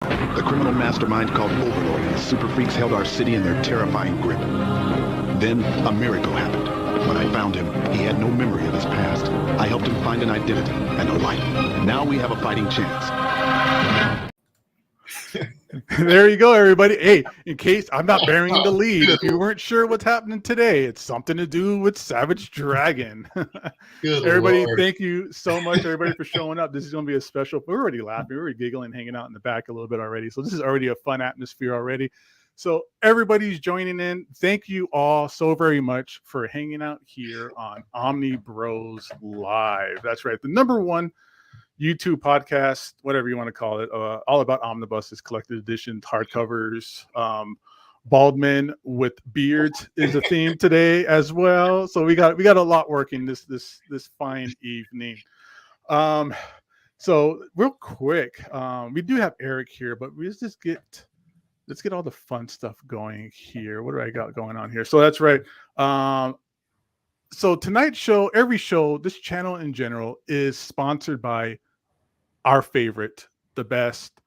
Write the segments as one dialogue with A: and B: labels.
A: The criminal mastermind called Overlord and his super freaks held our city in their terrifying grip. Then, a miracle happened. When I found him, he had no memory of his past. I helped him find an identity and a life. Now we have a fighting chance.
B: There you go, everybody. Hey, in case I'm not burying the lead, if you weren't sure what's happening today, it's something to do with Savage Dragon. Everybody,
C: Lord.
B: thank you so much, everybody, for showing up. This is going to be a special. We're already laughing. We're already giggling, hanging out in the back a little bit already. So this is already a fun atmosphere already. So everybody's joining in. Thank you all so very much for hanging out here on Omnibros Live. That's right. The #1 YouTube podcast, whatever you want to call it, all about omnibuses, collected editions, hardcovers. Bald men with beards is a theme today as well. So we got a lot working this fine evening. So real quick, we do have Erik here, but let's get all the fun stuff going here. What do I got going on here? So that's right. So tonight's show, every show, this channel in general is sponsored by our favorite, the best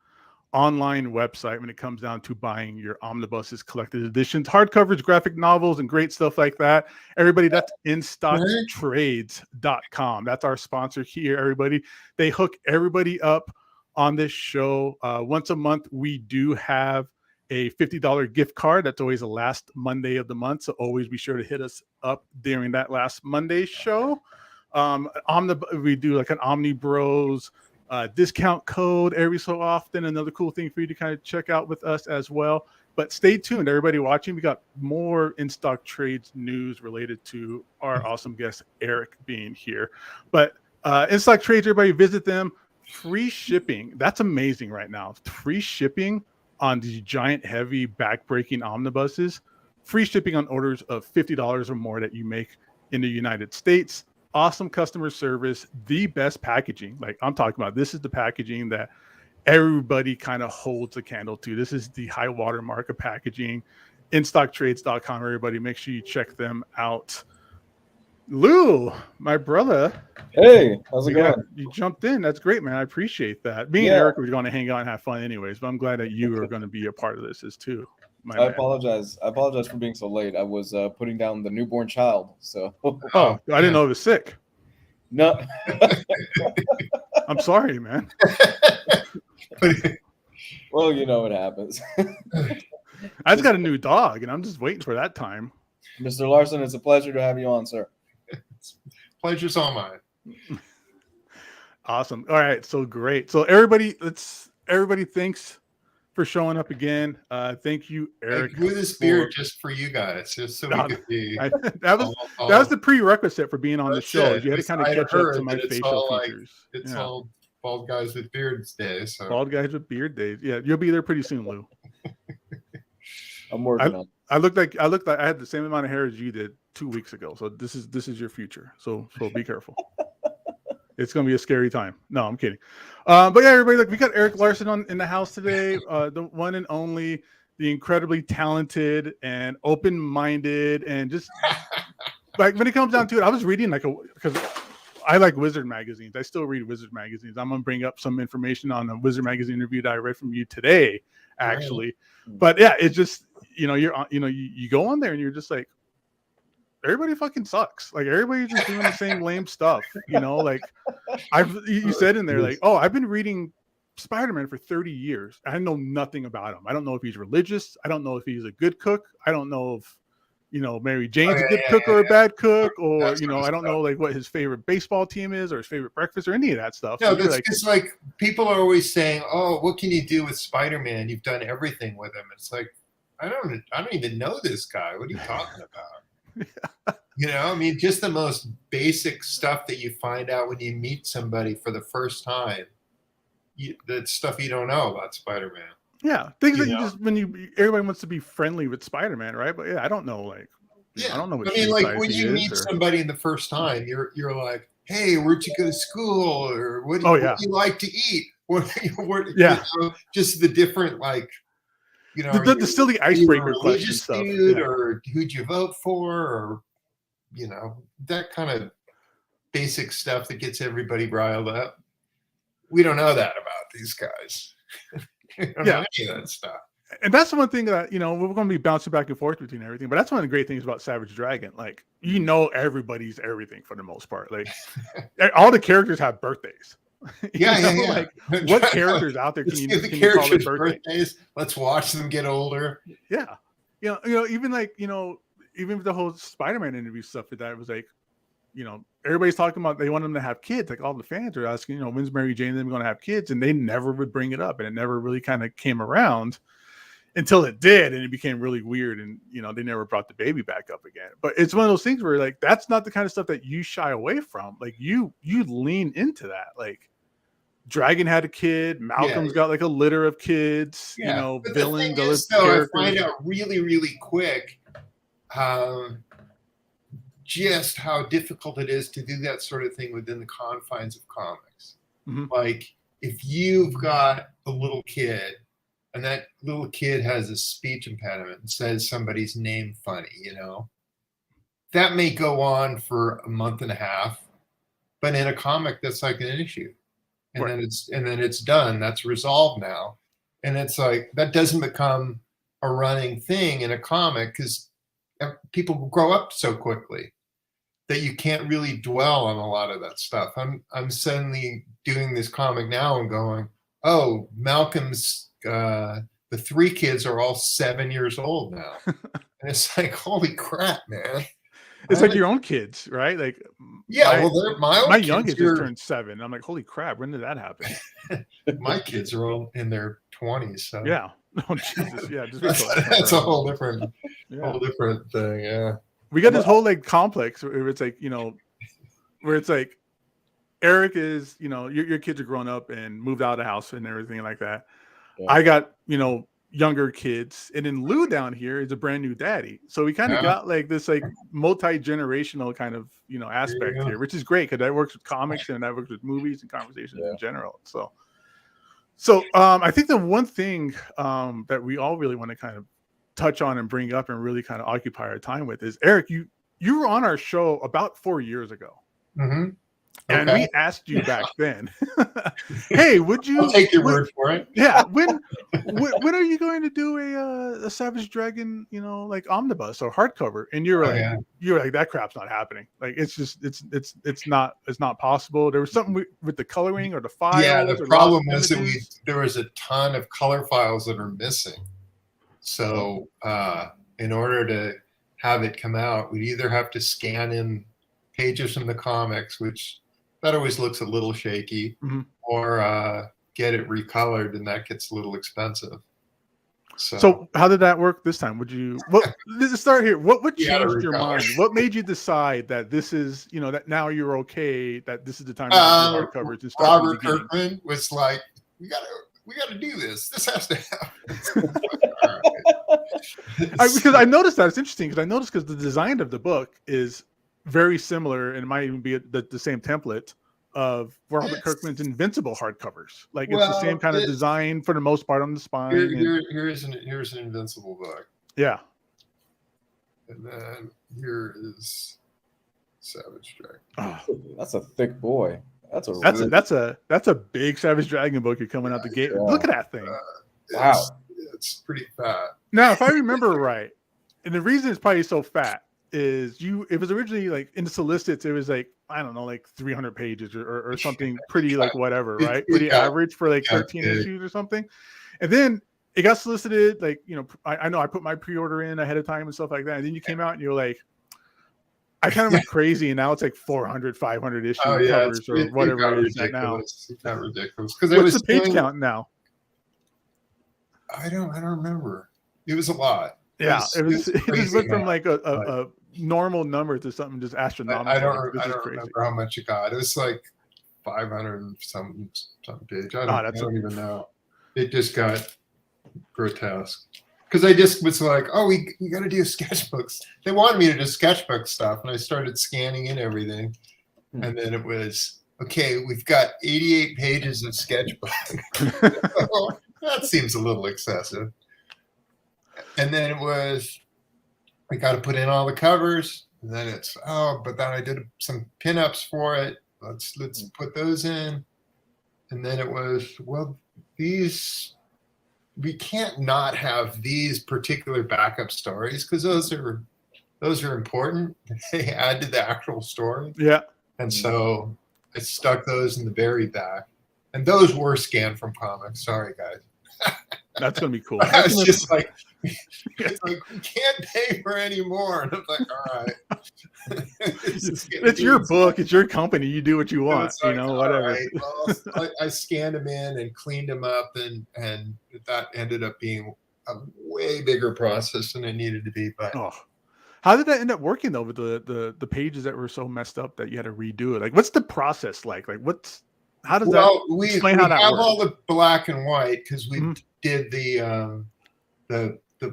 B: online website when it comes down to buying your omnibuses, collected editions, hardcovers, graphic novels, and great stuff like that. Everybody, that's InStockTrades.com. That's our sponsor here, everybody. They hook everybody up on this show. Once a month, we do have a $50 gift card. That's always the last Monday of the month. So always be sure to hit us up during that last Monday show. We do like an Omnibros discount code every so often. Another cool thing for you to kind of check out with us as well. But stay tuned, everybody watching. We got more In Stock Trades news related to our awesome guest Erik being here. But In Stock Trades, everybody visit them. Free shipping. That's amazing right now. Free shipping on these giant, heavy, back-breaking omnibuses. Free shipping on orders of $50 or more that you make in the United States. Awesome customer service, the best packaging. Like I'm talking about, this is the packaging that everybody kind of holds a candle to. This is the high watermark of packaging. InStockTrades.com, everybody. Make sure you check them out. Lou, my brother.
D: Hey, how's it going?
B: You jumped in. That's great, man. I appreciate that. Me and Erik were going to hang out and have fun anyways, but I'm glad that you are going to be a part of this as too.
D: I apologize. I apologize for being so late. I was putting down the newborn child. So.
B: Oh, I didn't know it was sick.
D: No.
B: I'm sorry, man.
D: Well, you know what happens.
B: I just got a new dog, and I'm just waiting for that time.
D: Mr. Larsen, it's a pleasure to have you on, sir.
C: Pleasure's all mine.
B: Awesome. All right, so great. So everybody thanks for showing up again. Thank you, Erik.
C: I grew this beard just for you guys, just so we could be.
B: That was the prerequisite for being on the show. You had to kind of catch up to my facial features.
C: It's all bald guys with beards days. So.
B: Bald guys with beard days. Yeah, you'll be there pretty soon, Lou.
D: I'm working on it.
B: I looked like I had the same amount of hair as you did 2 weeks ago. So this is your future. So be careful. It's gonna be a scary time. No, I'm kidding. But yeah, everybody, look, we got Erik Larsen in the house today. The one and only, the incredibly talented and open-minded, and just like when it comes down to it, I was reading because I like Wizard magazines. I still read Wizard magazines. I'm gonna bring up some information on a Wizard magazine interview that I read from you today, actually. Right. But yeah, it's just you go on there and you're just like, everybody fucking sucks. Like everybody's just doing the same lame stuff, like you said in there, like, oh, I've been reading Spider-Man for 30 years. I know nothing about him. I don't know if he's religious. I don't know if he's a good cook. I don't know if, Mary Jane's a good cook or a bad cook, or, I don't know like what his favorite baseball team is or his favorite breakfast or any of that stuff.
C: No, so it's like people are always saying, oh, what can you do with Spider-Man? You've done everything with him. It's like, I don't even know this guy. What are you talking about? Yeah. Just the most basic stuff that you find out when you meet somebody for the first time. That stuff you don't know about Spider-Man.
B: Yeah, things that you just everybody wants to be friendly with Spider-Man, right? But yeah, I don't know, I don't know what.
C: Like when you meet somebody in the first time, you're like, hey, where'd you go to school, or what do you like to eat? Just the different
B: the silly icebreaker question stuff,
C: or who'd you vote for, or that kind of basic stuff that gets everybody riled up. We don't know that about these guys. You don't
B: Yeah.
C: know any of that stuff.
B: And that's the one thing that, we're going to be bouncing back and forth between everything. But that's one of the great things about Savage Dragon. Like, everybody's everything for the most part. Like, all the characters have birthdays.
C: Yeah.
B: Like, what characters out there can you call their birthdays?
C: Let's watch them get older.
B: Yeah. Even like, even with the whole Spider-Man interview stuff like that, it was like, everybody's talking about they want them to have kids. Like all the fans are asking, when's Mary Jane and them going to have kids? And they never would bring it up. And it never really kind of came around until it did. And it became really weird. And, they never brought the baby back up again. But it's one of those things where like, that's not the kind of stuff that you shy away from. Like you lean into that. Like Dragon had a kid. Malcolm's got like a litter of kids,
C: But
B: Villain.
C: The thing is, though, I find out really, really quick just how difficult it is to do that sort of thing within the confines of comics.
B: Mm-hmm.
C: Like if you've got a little kid and that little kid has a speech impediment and says somebody's name funny, that may go on for a month and a half, but in a comic that's like an issue. And
B: right.
C: then it's done. That's resolved now. And it's like that doesn't become a running thing in a comic because people grow up so quickly that you can't really dwell on a lot of that stuff. I'm suddenly doing this comic now and going, oh, Malcolm's the 3 kids are all 7 years old now. And it's like, holy crap, man.
B: It's like your own kids, right? Like,
C: yeah, my
B: youngest just turned 7. I'm like, holy crap, when did that happen?
C: My kids are all in their 20s. So
B: yeah. Oh Jesus, yeah.
C: That's a whole different thing. Yeah.
B: We got this whole like complex where it's like, where it's like Erik is, your kids are grown up and moved out of the house and everything like that. Yeah. I got, younger kids, and then Lou down here is a brand new daddy. So we kind of got like this like multi-generational kind of aspect here, which is great because that works with comics and that works with movies and conversations in general. So I think the one thing that we all really want to kind of touch on and bring up and really kind of occupy our time with is Erik, you were on our show about 4 years ago.
C: Mm-hmm.
B: And we asked you back then, hey, would you
C: I'll take your word for it?
B: Yeah. When are you going to do a Savage Dragon, like omnibus or hardcover? And you were like, that crap's not happening. Like, it's just, it's not possible. There was something with the coloring or the files.
C: Yeah. The problem was that there was a ton of color files that are missing. So in order to have it come out, we'd either have to scan in pages from the comics, which that always looks a little shaky, or get it recolored, and that gets a little expensive.
B: So how did that work this time? Let's start here. What changed your mind? What made you decide that this is, that now you're okay, that this is the time to do hardcovers?
C: Robert Kirkman was like, we gotta do this. This has to happen.
B: Because I noticed that it's interesting because the design of the book is very similar, and it might even be the same template of Robert Kirkman's Invincible hardcovers. Like it's the same kind of design for the most part on the spine.
C: Here's an Invincible book.
B: Yeah.
C: And then here is Savage Dragon.
D: Oh, that's a thick boy. That's a big Savage Dragon book you're coming out the gate. Yeah. Look at that thing.
C: Wow. It's pretty fat.
B: Now, if I remember right, and the reason it's probably so fat is it was originally like in the solicits, it was like, I don't know, like 300 pages or something pretty like whatever, right? Pretty average for like 13 issues or something. And then it got solicited, like, I know I put my pre-order in ahead of time and stuff like that. And then you came out and you're like, I kind of went crazy, and now it's like 400, 500 issue covers or whatever it is now.
C: It's not ridiculous.
B: What's the page count now?
C: I don't remember. It was a lot.
B: Yeah, it just went from like a normal number to something just astronomical.
C: I don't remember how much it got. It was like 500 and some page. I don't even know. It just got grotesque. Because I just was like, oh, we got to do sketchbooks. They wanted me to do sketchbook stuff, and I started scanning in everything. And then it was, okay, we've got 88 pages of sketchbook. That seems a little excessive. And then it was, we got to put in all the covers. And then it's, but then I did some pinups for it. Let's put those in. And then it was, well, these we can't not have these particular backup stories because those are important. They add to the actual story.
B: Yeah.
C: And so I stuck those in the very back. And those were scanned from comics. Sorry, guys.
B: That's gonna be cool.
C: I was just like, it's like, we can't pay for any more. And I'm like, all right.
B: It's your book. It's your company. You do what you want.
C: Like,
B: you know, whatever.
C: Right. Well, I scanned them in and cleaned them up, and that ended up being a way bigger process than it needed to be. But
B: how did that end up working though with the pages that were so messed up that you had to redo it? Like, what's the process like? Like, how does that explain how that works?
C: We have all the black and white because we did the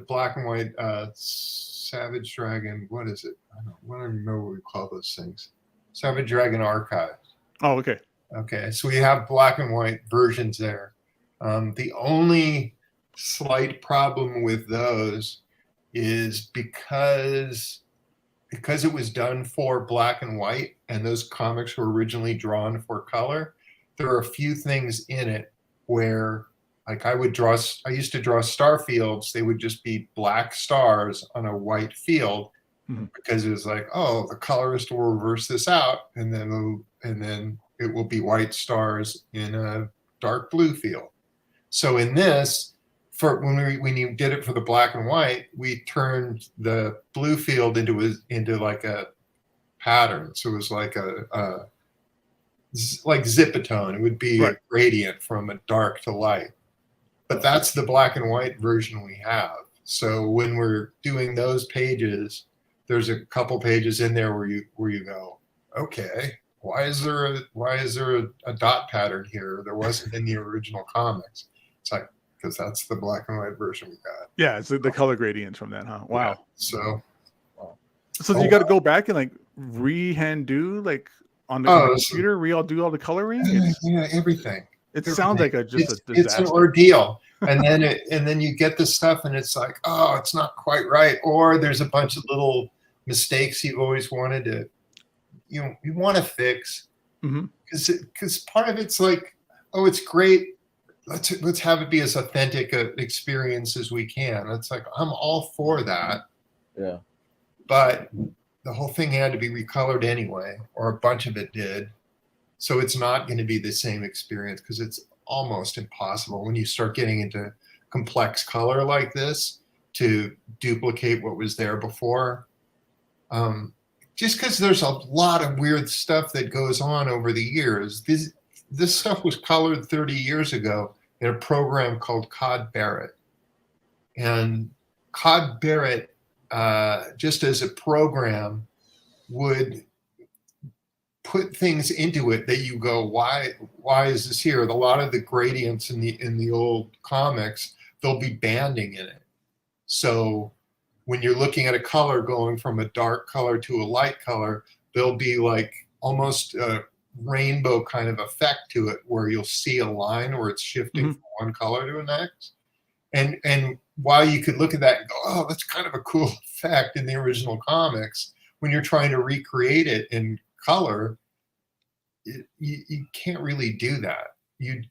C: black and white Savage Dragon. What is it? I don't remember what we call those things. Savage Dragon Archive.
B: Oh, okay.
C: Okay, so we have black and white versions there. The only slight problem with those is because it was done for black and white, and those comics were originally drawn for color. There are a few things in it where, like, I used to draw star fields. They would just be black stars on a white field because it was like, oh, the colorist will reverse this out, and then it will be white stars in a dark blue field. So in this, when you did it for the black and white, we turned the blue field into like a pattern. So it was like like zipatone. It would be a gradient from a dark to light. But that's the black and white version we have. So when we're doing those pages, there's a couple pages in there where you go, okay, why is there a dot pattern here? There wasn't in the original comics. It's like, because that's the black and white version we got.
B: Yeah, it's the color gradients from that, huh? Wow.
C: Yeah,
B: so you got to go back and like do like on the computer, do all the coloring.
C: Yeah, everything.
B: It sounds like a disaster.
C: It's an ordeal, and then you get the stuff, and it's like, oh, it's not quite right, or there's a bunch of little mistakes you've always wanted to, you want to fix, because part of it's like, oh, it's great. Let's have it be as authentic an experience as we can. It's like, I'm all for that.
D: Yeah.
C: But the whole thing had to be recolored anyway, or a bunch of it did. So it's not going to be the same experience because it's almost impossible when you start getting into complex color like this to duplicate what was there before. Just because there's a lot of weird stuff that goes on over the years. This stuff was colored 30 years ago in a program called Cod Barrett. And Cod Barrett, just as a program, would put things into it that you go, why is this here? A lot of the gradients in the old comics, there'll be banding in it. So when you're looking at a color going from a dark color to a light color, there'll be like almost a rainbow kind of effect to it where you'll see a line where it's shifting from one color to the next. And while you could look at that and go, oh, that's kind of a cool effect in the original comics, when you're trying to recreate it in color, you can't really do that. You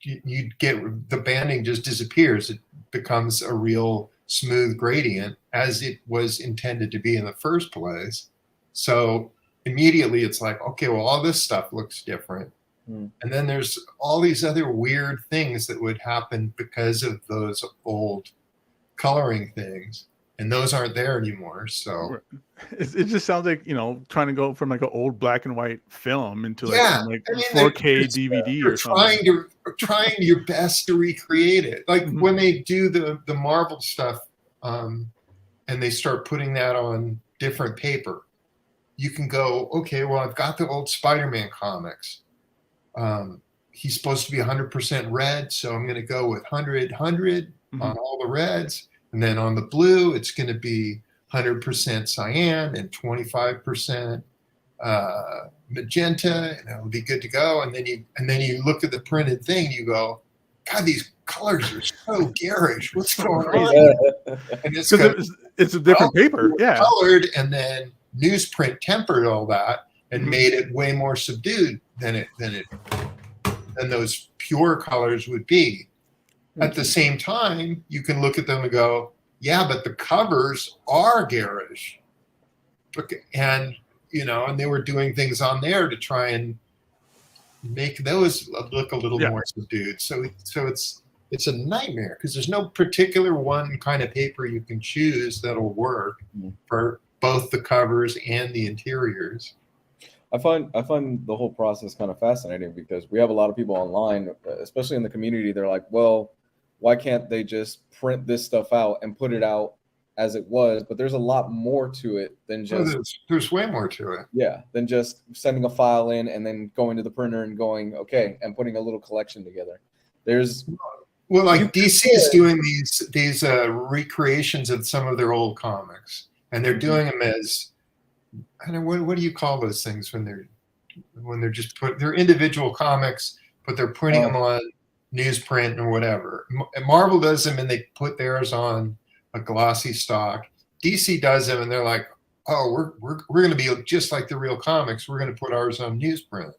C: get, the banding just disappears. It becomes a real smooth gradient as it was intended to be in the first place. So immediately it's like, okay, well, all this stuff looks different. And then there's all these other weird things that would happen because of those old coloring things, and those aren't there anymore. So
B: it just sounds like, trying to go from like an old black and white film into like 4K DVD or something. Trying your best to recreate it. Like when they do the Marvel stuff, and they start putting that on different paper, you can go, okay, well, I've got the old Spider-Man comics. He's supposed to be 100% red, so I'm going to go with 100 on all the reds. And then on the blue, it's going to be 100% cyan and 25% magenta, and it'll be good to go. And then you look at the printed thing, and you go, God, these colors are so garish. What's going on? And it's a different paper,
C: colored, and then newsprint tempered all that and made it way more subdued than those pure colors would be. At the same time, you can look at them and go, yeah, but the covers are garish. And, and they were doing things on there to try and make those look a little more subdued. So it's a nightmare because there's no particular one kind of paper you can choose that'll work for both the covers and the interiors.
D: I find the whole process kind of fascinating because we have a lot of people online, especially in the community. They're like, well, why can't they just print this stuff out and put it out as it was? But there's a lot more to it than just
C: there's way more to it.
D: Yeah, than just sending a file in and then going to the printer and going, okay, and putting a little collection together.
C: Well, like DC is doing these recreations of some of their old comics, and they're doing them as, I don't know, what do you call those things when they're just they're individual comics, but they're printing them on newsprint or whatever. Marvel does them and they put theirs on a glossy stock. DC does them and they're like, oh, we're going to be just like the real comics. We're going to put ours on newsprint.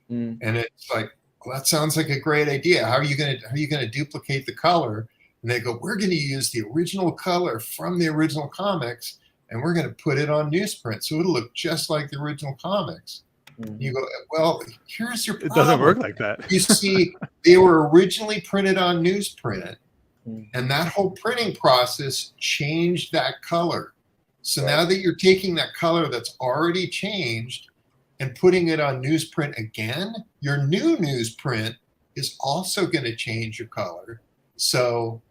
C: And it's like, well, that sounds like a great idea. How are you going to duplicate the color? And they go, we're going to use the original color from the original comics and we're going to put it on newsprint. So it'll look just like the original comics. You go, well, here's your problem.
B: It doesn't work like that.
C: You see, they were originally printed on newsprint, and that whole printing process changed that color. So now that you're taking that color that's already changed and putting it on newsprint again, your new newsprint is also going to change your color. So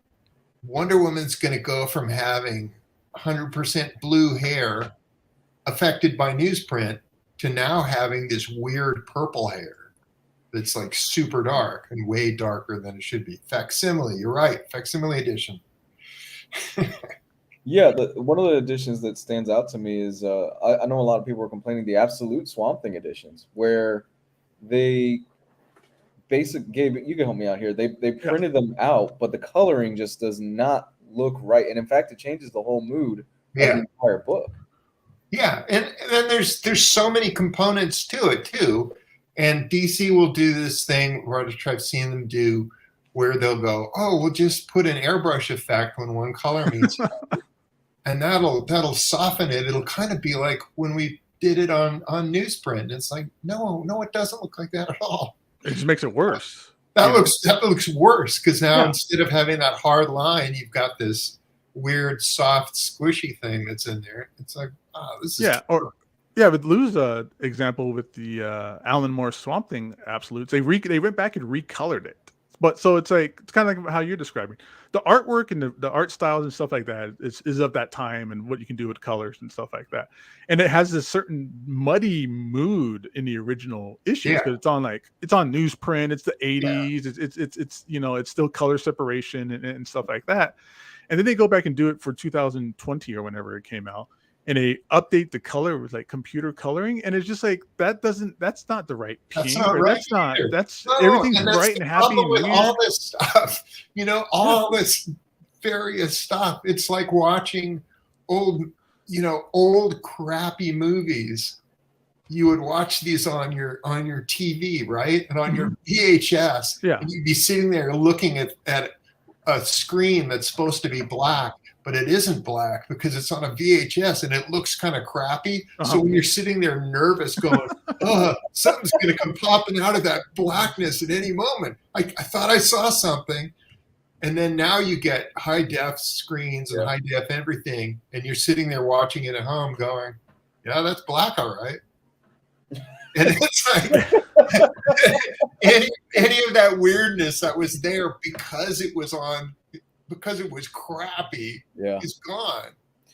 C: Wonder Woman's going to go from having 100% blue hair affected by newsprint to now having this weird purple hair that's like super dark and way darker than it should be. Facsimile, you're right. Facsimile edition.
D: Yeah, one of the editions that stands out to me is I know a lot of people are complaining the Absolute Swamp Thing editions, where they Gabe, you can help me out here. They printed them out, but the coloring just does not look right, and in fact, it changes the whole mood of the entire book.
C: Yeah, and then there's so many components to it too, and DC will do this thing which I've seen them do, where they'll go, oh, we'll just put an airbrush effect when one color meets another, and that'll soften it. It'll kind of be like when we did it on newsprint. And it's like, no, it doesn't look like that at all.
B: It just makes it worse.
C: That looks worse because now instead of having that hard line, you've got this weird, soft, squishy thing that's in there. It's like, this is
B: but Lou's example with the Alan Moore Swamp Thing Absolutes, they went back and recolored it. But so it's kind of like how you're describing the artwork and the art styles and stuff like that is of that time and what you can do with colors and stuff like that. And it has this certain muddy mood in the original issues because it's on newsprint. It's the 80s. It's still color separation and stuff like that. And then they go back and do it for 2020 or whenever it came out. And they update the color with like computer coloring, and it's just like that's not the right pink. That's not right. That's everything's bright and happy. And
C: with all this stuff, all this various stuff. It's like watching old crappy movies. You would watch these on your TV, right, and on your VHS.
B: Yeah,
C: and you'd be sitting there looking at a screen that's supposed to be black. But it isn't black because it's on a VHS and it looks kind of crappy. So when you're sitting there nervous going, something's going to come popping out of that blackness at any moment. I thought I saw something. And then now you get high def screens and high def everything. And you're sitting there watching it at home going, yeah, that's black, all right. And it's like any of that weirdness that was there because it was crappy is gone,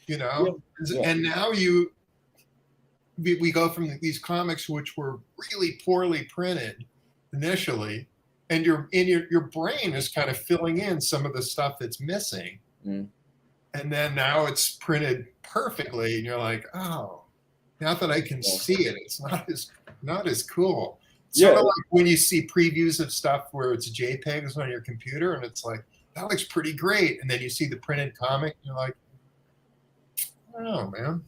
C: and now we go from these comics which were really poorly printed initially, and your brain is kind of filling in some of the stuff that's missing, and then now it's printed perfectly, and you're like, oh, now that I can see it, it's not as cool. It's sort of like when you see previews of stuff where it's JPEGs on your computer, and it's like, that looks pretty great. And then you see the printed comic, and you're like, I don't know, man.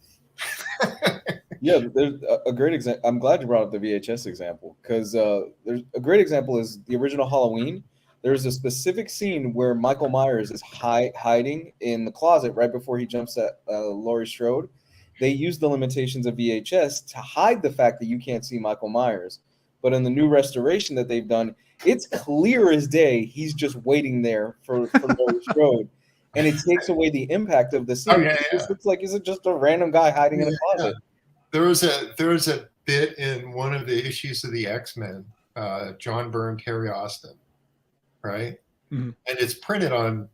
D: There's a great example. I'm glad you brought up the VHS example because there's a great example is the original Halloween. There's a specific scene where Michael Myers is hiding in the closet right before he jumps at Laurie Strode. They use the limitations of VHS to hide the fact that you can't see Michael Myers. But in the new restoration that they've done, it's clear as day he's just waiting there for Laurie Strode. And it takes away the impact of the scene.
C: Oh, yeah,
D: It just looks like he's just a random guy hiding in a closet.
C: There was a bit in one of the issues of the X-Men, John Byrne, Terry Austin, right?
B: Mm-hmm.
C: And it's printed on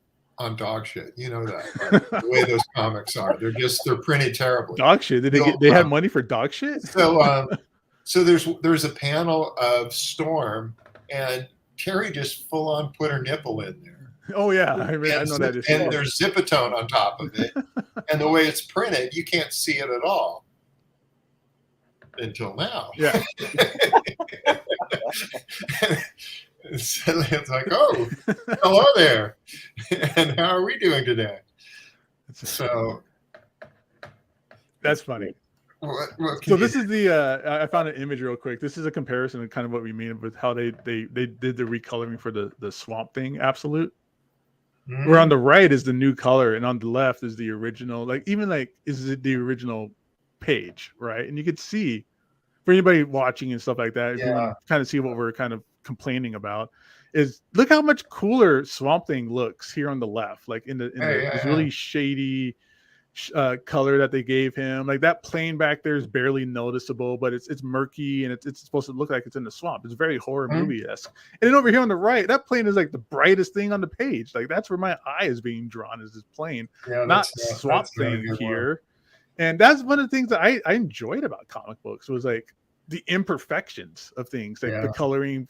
C: dog shit. You know that, right? The way those comics are. They're printed terribly.
B: Dog shit. Did they had money for dog shit?
C: So there's a panel of Storm, and Terry just full on put her nipple in there.
B: Oh yeah, I know that.
C: And there's Zipatone on top of it, and the way it's printed, you can't see it at all until now.
B: Yeah.
C: So it's like, oh, hello there, and how are we doing today? So
B: that's funny.
C: So
B: this is the I found an image real quick. This is a comparison of kind of what we mean with how they did the recoloring for the Swamp Thing Absolute. Mm-hmm. Where on the right is the new color, and on the left is the original. Is it the original page, right? And you could see, for anybody watching and stuff like that, if you want to kind of see what we're kind of complaining about, is look how much cooler Swamp Thing looks here on the left, like in this really shady color that they gave him. Like that plane back there is barely noticeable, but it's murky, and it's supposed to look like it's in the swamp. It's very horror movie-esque. And then over here on the right, that plane is like the brightest thing on the page. Like that's where my eye is being drawn, is this plane, not Swamp Thing here. And that's one of the things that I enjoyed about comic books, was like the imperfections of things, like the coloring,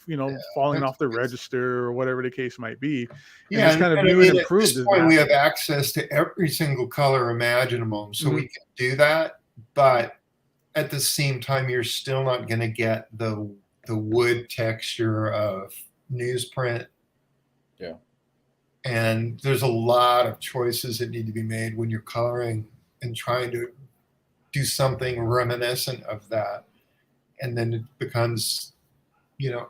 B: falling off the register or whatever the case might be. And it's kind of new and improved.
C: At this point, we have access to every single color imaginable, so we can do that. But at the same time, you're still not going to get the wood texture of newsprint.
D: Yeah.
C: And there's a lot of choices that need to be made when you're coloring and trying to do something reminiscent of that. And then it becomes,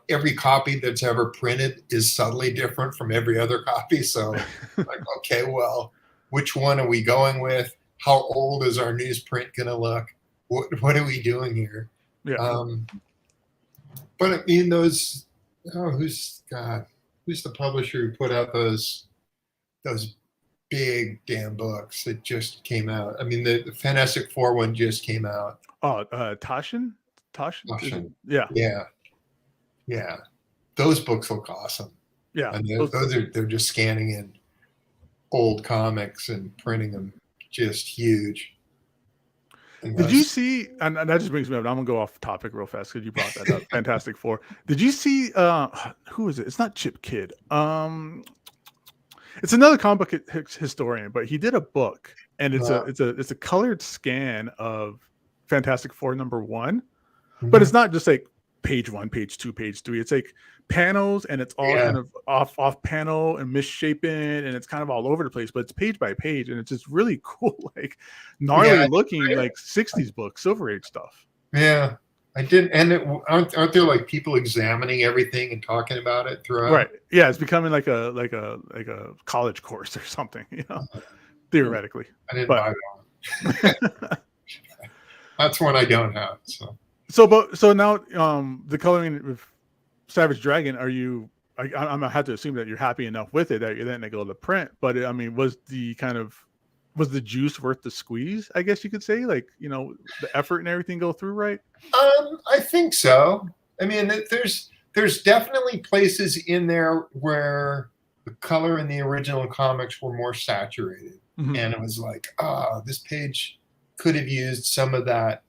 C: every copy that's ever printed is subtly different from every other copy. So like, okay, well, which one are we going with? How old is our newsprint going to look? What are we doing here?
B: Yeah.
C: But I mean, who's the publisher who put out those big damn books that just came out? I mean, the Fantastic Four one just came out.
B: Oh, Taschen?
C: Yeah. Those books look awesome.
B: Yeah.
C: And they're just scanning in old comics and printing them just huge.
B: Did you see, and that just brings me up, I'm gonna go off topic real fast because you brought that up. Fantastic Four. Did you see who is it? It's not Chip Kidd. It's another comic book historian, but he did a book, and it's a colored scan of Fantastic Four #1. But it's not just like page 1, page 2, page 3. It's like panels, and it's all kind of off panel and misshapen, and it's kind of all over the place. But it's page by page, and it's just really cool, like gnarly looking, like 60s book, Silver Age stuff.
C: Yeah, I didn't. And aren't there like people examining everything and talking about it throughout?
B: Right. Yeah, it's becoming like a college course or something, theoretically.
C: I didn't buy that. That's one I don't have.
B: So now the coloring with Savage Dragon, I'm gonna have to assume that you're happy enough with it that you're then to go to print. But I mean, was the juice worth the squeeze? I guess you could say, like, the effort and everything go through, right?
C: I think so. I mean, there's definitely places in there where the color in the original comics were more saturated, and it was like, this page could have used some of that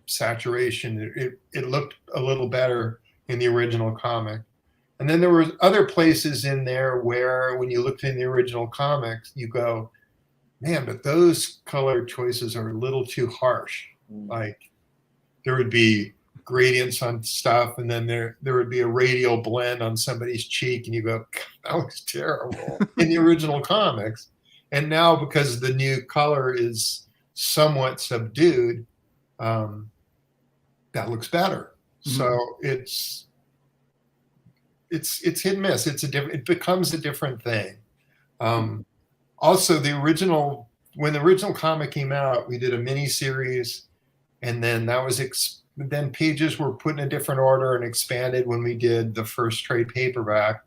C: saturation. It looked a little better in the original comic. And then there were other places in there where when you looked in the original comics, you go, man, but those color choices are a little too harsh. Like there would be gradients on stuff, and then there would be a radial blend on somebody's cheek, and you go, that looks terrible in the original comics. And now, because the new color is somewhat subdued, that looks better. So it's hit and miss. It becomes a different thing. Also, when the original comic came out, we did a mini series, and then then pages were put in a different order and expanded when we did the first trade paperback,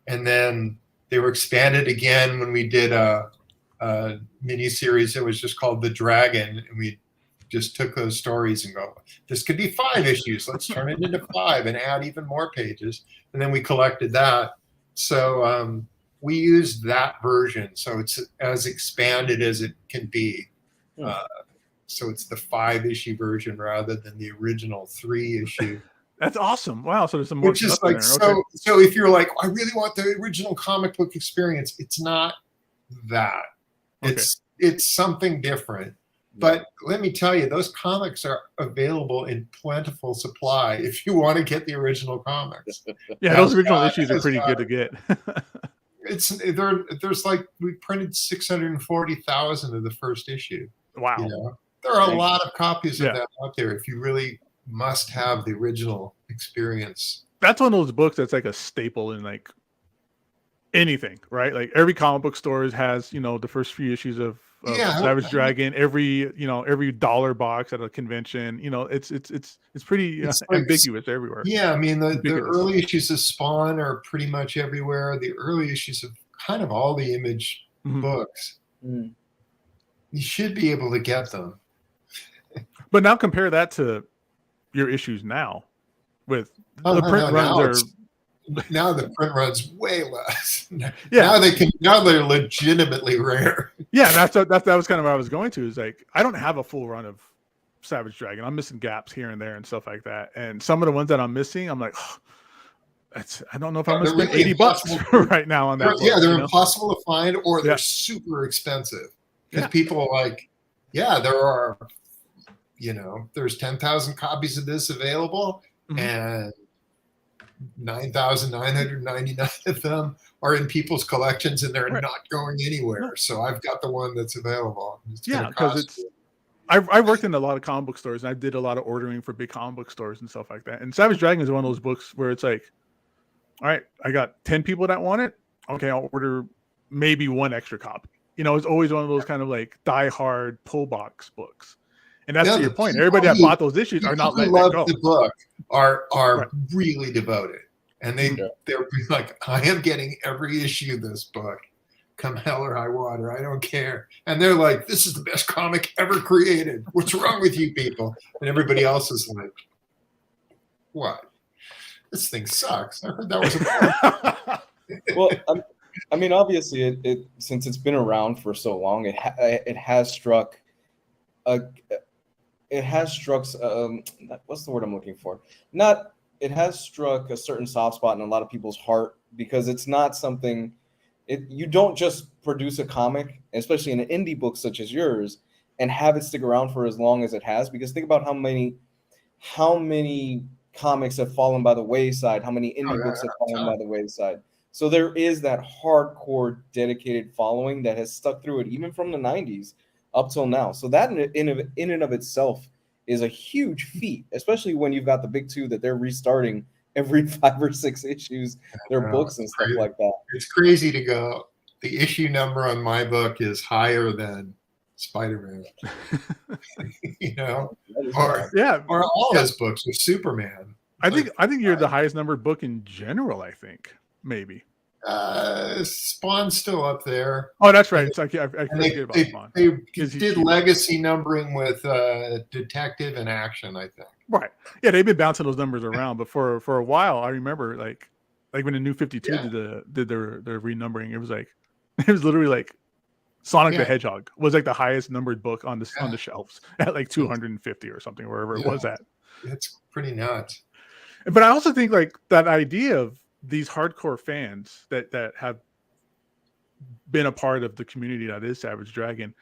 C: and then they were expanded again when we did a mini series that was just called The Dragon, and we just took those stories and go, this could be 5 issues. Let's turn it into 5 and add even more pages. And then we collected that. So we used that version. So it's as expanded as it can be. So it's the 5-issue version rather than the original 3-issue.
B: That's awesome. Wow. So there's some more
C: Which is
B: stuff in
C: like,
B: there. Okay.
C: so if you're like, I really want the original comic book experience, it's not that. It's something different. But let me tell you, those comics are available in plentiful supply if you want to get the original comics.
B: Yeah, those original issues are pretty good to get.
C: There's like, we printed 640,000 of the first issue.
B: Wow.
C: You know? There are a lot of copies of that out there if you really must have the original experience.
B: That's one of those books that's like a staple in like anything, right? Like every comic book store has, the first few issues of Savage Dragon, every dollar box at a convention, it's pretty ambiguous everywhere.
C: Yeah, I mean the early issues of Spawn are pretty much everywhere. The early issues of kind of all the Image books, you should be able to get them.
B: But now compare that to your issues now, with the print runs
C: now the print runs way less. Now they're legitimately rare.
B: Yeah, that was kind of where I was going to. Is like, I don't have a full run of Savage Dragon. I'm missing gaps here and there and stuff like that. And some of the ones that I'm missing, I'm like, I don't know if I'm going to spend $80 right now on that.
C: Yeah, they're impossible to find, or they're super expensive. Because people are like, there are, there's 10,000 copies of this available, and 9,999 of them are in people's collections, and they're not going anywhere. So I've got the one that's available.
B: Because I worked in a lot of comic book stores, and I did a lot of ordering for big comic book stores and stuff like that. And Savage Dragon is one of those books where it's like, all right, I got 10 people that want it. Okay, I'll order maybe one extra copy. It's always one of those kind of like die-hard pull box books. And that's to your point. Everybody that bought those issues are not letting it go.
C: The book are really devoted, and they're like, I am getting every issue of this book, come hell or high water. I don't care. And they're like, this is the best comic ever created. What's wrong with you people? And everybody else is like, what? This thing sucks. I heard that was a
D: Well, I mean, obviously, it since it's been around for so long, it has struck what's the word I'm looking for? It has struck a certain soft spot in a lot of people's heart, because it's not something. You don't just produce a comic, especially in an indie book such as yours, and have it stick around for as long as it has. Because think about how many comics have fallen by the wayside, how many indie books have fallen by the wayside. So there is that hardcore dedicated following that has stuck through it, even from the 90s up till now. So that in and of itself is a huge feat, especially when you've got the big two that they're restarting every 5 or 6 issues, their books and stuff like that.
C: It's crazy to go, the issue number on my book is higher than Spider-Man, or all his books with Superman.
B: I think you're the highest numbered book in general. I think maybe.
C: Spawn's still up there.
B: Oh, that's right. It's like, I forget about Spawn.
C: They did legacy numbering with Detective and Action, I think.
B: Right. Yeah, they've been bouncing those numbers around, but for a while, I remember like when the New 52 did their renumbering, it was literally like Sonic the Hedgehog was like the highest numbered book on the shelves at like 250 or something, wherever it was at.
C: It's pretty nuts.
B: But I also think like that idea of these hardcore fans that have been a part of the community that is Savage Dragon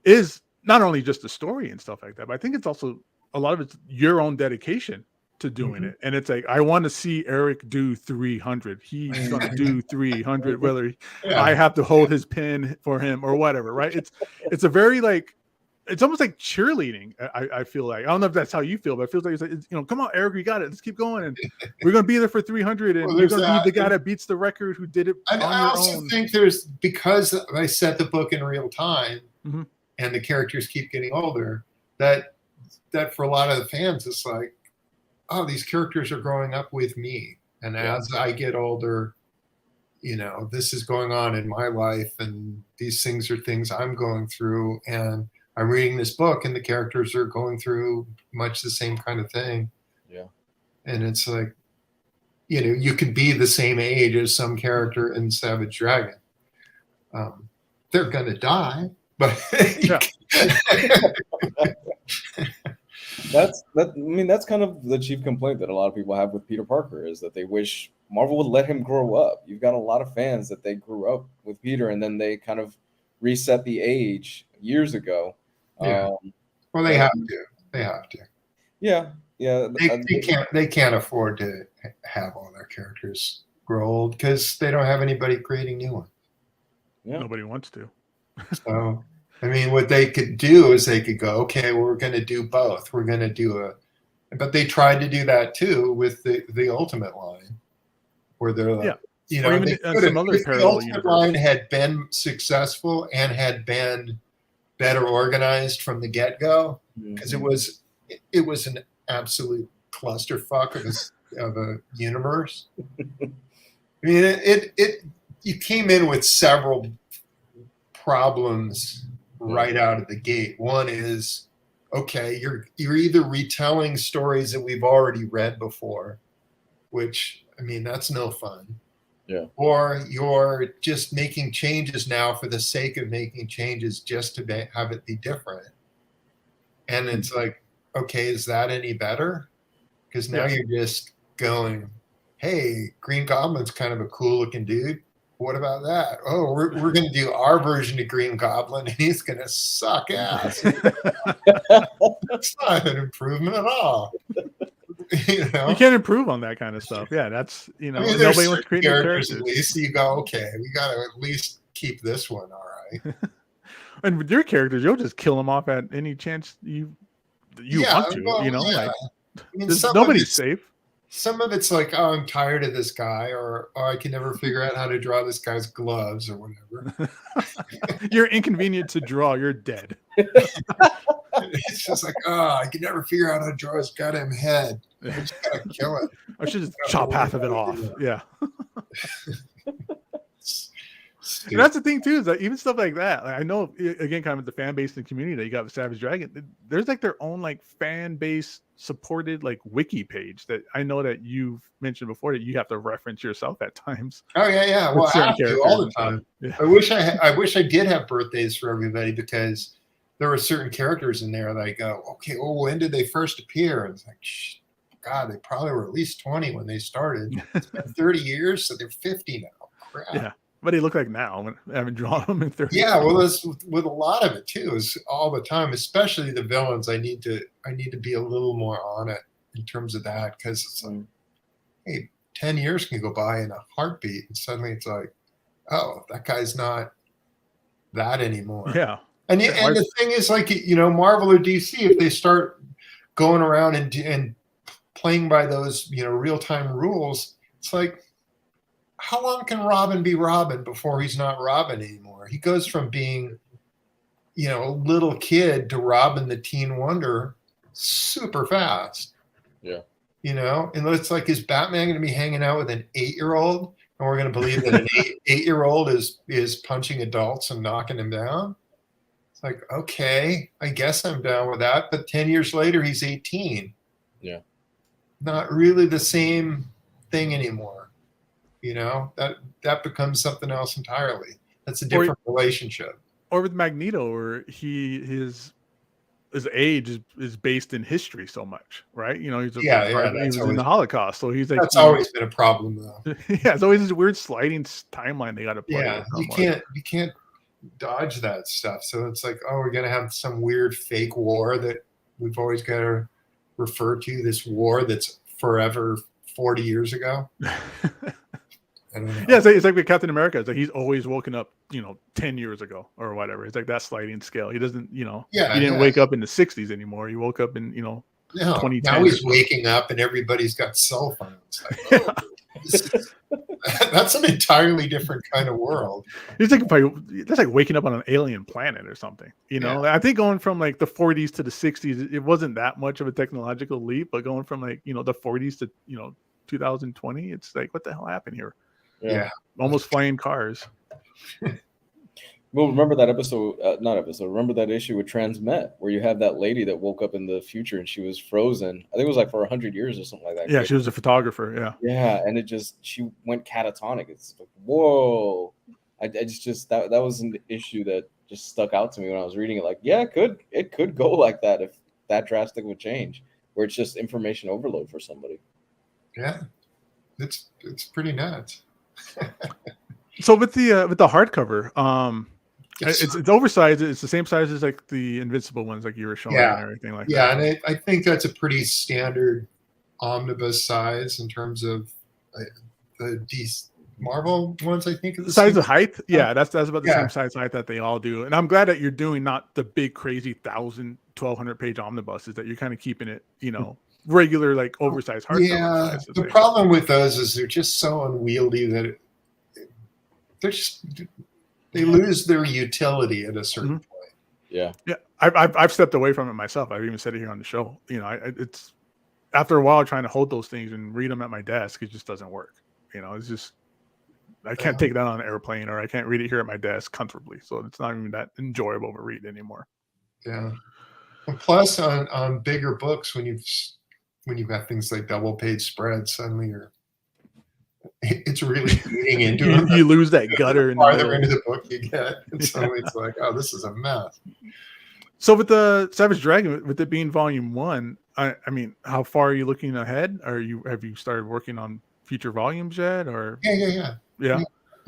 B: is not only just the story and stuff like that, but I think it's also a lot of it's your own dedication to doing it. And it's like, I want to see Erik do 300. He's going to do 300, whether I have to hold his pen for him or whatever, right? It's a very like it's almost like cheerleading. I feel like, I don't know if that's how you feel, but it feels like, it's, come on, Eric, we got it. Let's keep going. And we're going to be there for 300. And you're going to be the guy that beats the record who did it on your
C: I also
B: own.
C: think because I set the book in real time and the characters keep getting older, that for a lot of the fans, it's like, oh, these characters are growing up with me. And as I get older, this is going on in my life, and these things are things I'm going through, and I'm reading this book, and the characters are going through much the same kind of thing.
D: Yeah.
C: And it's like, you could be the same age as some character in Savage Dragon. They're going to die, but
D: that's kind of the chief complaint that a lot of people have with Peter Parker, is that they wish Marvel would let him grow up. You've got a lot of fans that they grew up with Peter, and then they kind of reset the age years ago.
C: Yeah. Well, they have to. They have to.
D: Yeah. Yeah.
C: They can't afford to have all their characters grow old because they don't have anybody creating new ones.
D: Yeah.
B: Nobody wants to.
C: So, I mean, what they could do is they could go, okay, we're going to do both. We're going to do but they tried to do that too with the Ultimate line, where they're like,
B: or even some other
C: if the Ultimate line had been successful and had been better organized from the get-go, because it was an absolute clusterfuck of a universe. I mean, you came in with several problems right out of the gate. One is, okay, you're either retelling stories that we've already read before, which, I mean, that's no fun.
D: Yeah.
C: Or you're just making changes now for the sake of making changes just to have it be different. And it's like, okay, is that any better? Because now you're just going, hey, Green Goblin's kind of a cool looking dude. What about that? Oh, we're going to do our version of Green Goblin, and he's going to suck ass. That's not an improvement at all. You
B: can't improve on that kind of stuff. Yeah, that's nobody wants to create characters.
C: At least you go, okay, we got to at least keep this one all right.
B: And with your characters, you'll just kill them off at any chance you want to.
C: I mean,
B: nobody's safe.
C: Some of it's like, oh, I'm tired of this guy, or I can never figure out how to draw this guy's gloves or whatever.
B: You're inconvenient to draw. You're dead.
C: It's just like, I can never figure out how to draw his goddamn head. I just gotta kill it.
B: I should just chop half of it off. Yeah. And that's the thing too, is that even stuff like that, I know, again, kind of the fan base and community that you got with Savage Dragon, there's like their own like fan base supported like wiki page that I know that you've mentioned before that you have to reference yourself at times.
C: Oh yeah. Well, I have to all the time. Yeah. I wish I did have birthdays for everybody, because there were certain characters in there that I go, okay, well, when did they first appear? And it's like, God, they probably were at least 20 when they started. It's been 30 years, so they're 50 now. Crap.
B: Yeah. What do they look like now? I haven't drawn them in 30 years.
C: Yeah, well, that's with a lot of it too, is all the time, especially the villains. I need to be a little more on it in terms of that, because it's like, hey, 10 years can go by in a heartbeat, and suddenly it's like, oh, that guy's not that anymore.
B: Yeah.
C: And the thing is, like, Marvel or DC, if they start going around and playing by those, real-time rules, it's like, how long can Robin be Robin before he's not Robin anymore? He goes from being, a little kid to Robin the Teen Wonder super fast.
D: Yeah.
C: And it's like, is Batman going to be hanging out with an 8-year-old? And we're going to believe that an 8-year-old is punching adults and knocking them down? It's like, okay, I guess I'm down with that. But 10 years later, he's 18.
D: Yeah.
C: Not really the same thing anymore. That becomes something else entirely. That's a different relationship.
B: Or with Magneto, where his age is based in history so much, right? He's he was in the Holocaust, so he's like,
C: that's always been a problem, though.
B: Yeah, it's always this weird sliding timeline they got to play.
C: Yeah, you can't dodge that stuff. So it's like, oh, we're gonna have some weird fake war that we've always got to refer to, this war that's forever 40 years ago. I don't know.
B: Yeah, it's like with Captain America. It's like he's always woken up, 10 years ago or whatever. It's like that sliding scale. He doesn't, he didn't wake up in the 60s anymore. He woke up in,
C: No,
B: 2010.
C: now he's waking up and everybody's got cell phones. Like, that's an entirely different kind of world.
B: It's like that's like waking up on an alien planet or something. I think going from like the 40s to the 60s, it wasn't that much of a technological leap, but going from like the 40s to 2020, it's like, what the hell happened here?
C: Yeah.
B: Almost flying cars.
D: Well, remember that episode? Remember that issue with Transmet, where you have that lady that woke up in the future and she was frozen. I think it was like for 100 years or something like that.
B: Yeah, she was a photographer. Yeah.
D: Yeah, and she went catatonic. It's like, whoa! That was an issue that just stuck out to me when I was reading it. Like, yeah, it could go like that if that drastic of a change, where it's just information overload for somebody.
C: Yeah, it's pretty nuts.
B: So with the hardcover, it's oversized. It's the same size as like the Invincible ones, like you were showing and everything like that.
C: Yeah, and I think that's a pretty standard omnibus size in terms of the Marvel ones. I think
B: the size of height. Yeah, that's about the same size height that they all do. And I'm glad that you're doing not the big crazy 1,200 page omnibuses. That you're kind of keeping it, regular like oversized hardcover.
C: Yeah, the problem with those is they're just so unwieldy that they lose their utility at a certain point.
D: Yeah.
B: I've stepped away from it myself. I've even said it here on the show. It's after a while trying to hold those things and read them at my desk, it just doesn't work. It's just I can't take that on an airplane, or I can't read it here at my desk comfortably. So it's not even that enjoyable to read anymore.
C: Yeah. And plus, on bigger books, when you've got things like double page spreads, suddenly it's really eating into them.
B: You lose that gutter.
C: The farther into the book you get, and suddenly it's like, oh, this is a mess.
B: So with the Savage Dragon, with it being volume 1, I mean, how far are you looking ahead? Have you started working on future volumes yet? Or
C: yeah.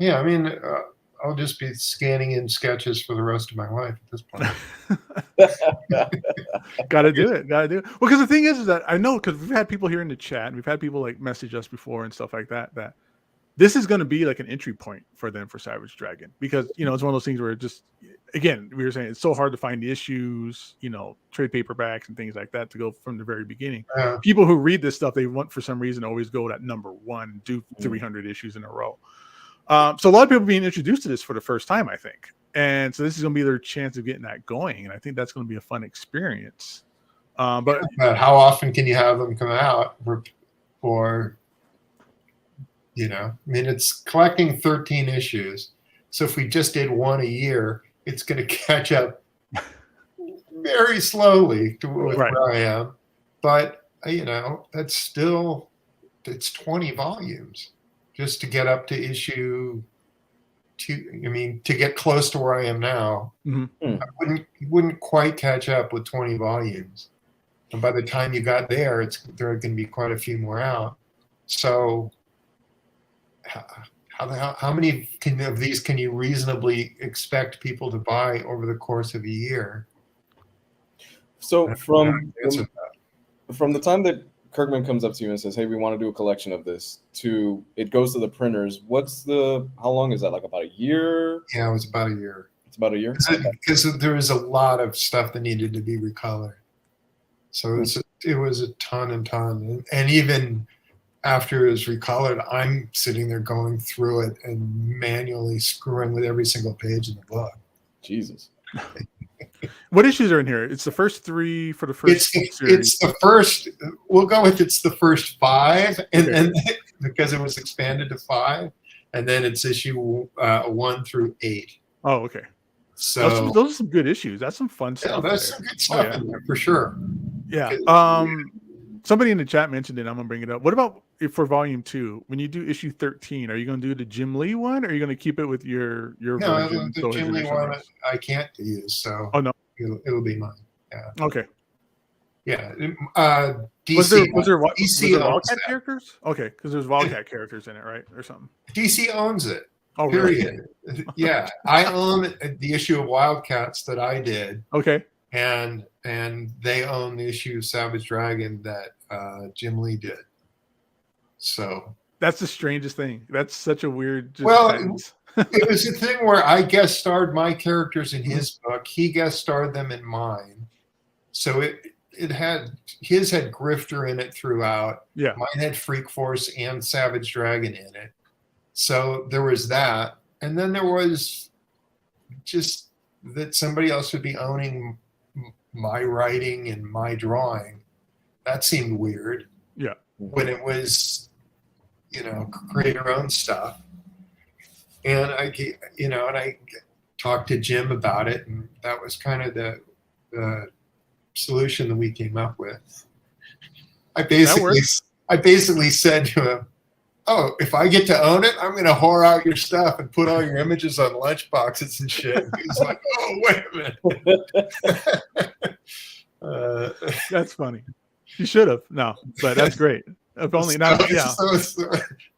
C: I mean, I'll just be scanning in sketches for the rest of my life at this point.
B: Gotta do it. Well, because the thing is that I know, because we've had people here in the chat and we've had people like message us before and stuff like that this is going to be like an entry point for them for Savage Dragon, because it's one of those things where it just, again, we were saying it's so hard to find the issues, trade paperbacks and things like that to go from the very beginning. People who read this stuff, they want for some reason always go at number 1, do 300 issues in a row. So a lot of people being introduced to this for the first time, I think. And so this is going to be their chance of getting that going. And I think that's going to be a fun experience. But
C: how often can you have them come out for I mean, it's collecting 13 issues. So if we just did one a year, it's going to catch up very slowly to where I am. But, it's 20 volumes just to get up to issue 2. I mean, to get close to where I am now, I wouldn't quite catch up with 20 volumes. And by the time you got there are going to be quite a few more out. So how many of these can you reasonably expect people to buy over the course of a year?
D: So from the time that Kirkman comes up to you and says, "Hey, we want to do a collection of this," to it goes to the printers, how long is that? Like about a year?
C: Yeah, it was about a year.
D: It's about a year?
C: Because there was a lot of stuff that needed to be recolored. So it was a ton and ton. And even after it was recolored, I'm sitting there going through it and manually screwing with every single page in the book.
D: Jesus.
B: What issues are in here? It's the first 3 for the first series.
C: It's the first. We'll go with it's the first 5, and then because it was expanded to 5, and then it's issue 1 through 8.
B: Oh, okay.
C: So
B: those are some good issues. That's some fun stuff.
C: Yeah, that's some good stuff in there for sure.
B: Yeah. Somebody in the chat mentioned it. I'm gonna bring it up. What about for volume 2? When you do issue 13, are you gonna do the Jim Lee one, or are you gonna keep it with your version?
C: The Jim Lee one I can't use, so it'll be mine. Yeah.
B: Okay.
C: Yeah.
B: DC was there Wildcat characters? Okay, because there's Wildcat characters in it, right, or something.
C: DC owns it.
B: Oh,
C: period. Really? Yeah, I own the issue of Wildcats that I did.
B: Okay.
C: And they own the issue of Savage Dragon that Jim Lee did. So
B: That's the strangest thing. That's such a weird sentence.
C: It was a thing where I guest starred my characters in his book. He guest starred them in mine. So it had Grifter in it throughout.
B: Yeah.
C: Mine had Freak Force and Savage Dragon in it. So there was that. And then there was just that somebody else would be owning my writing and my drawing. That seemed weird.
B: Yeah.
C: When it was, create your own stuff. And I talked to Jim about it, and that was kind of the solution that we came up with. I basically said to him, "Oh, if I get to own it, I'm going to whore out your stuff and put all your images on lunchboxes and shit." And he's like, "Oh, wait a minute."
B: That's funny. You should have. No, but that's great. If only not. Yeah.
C: So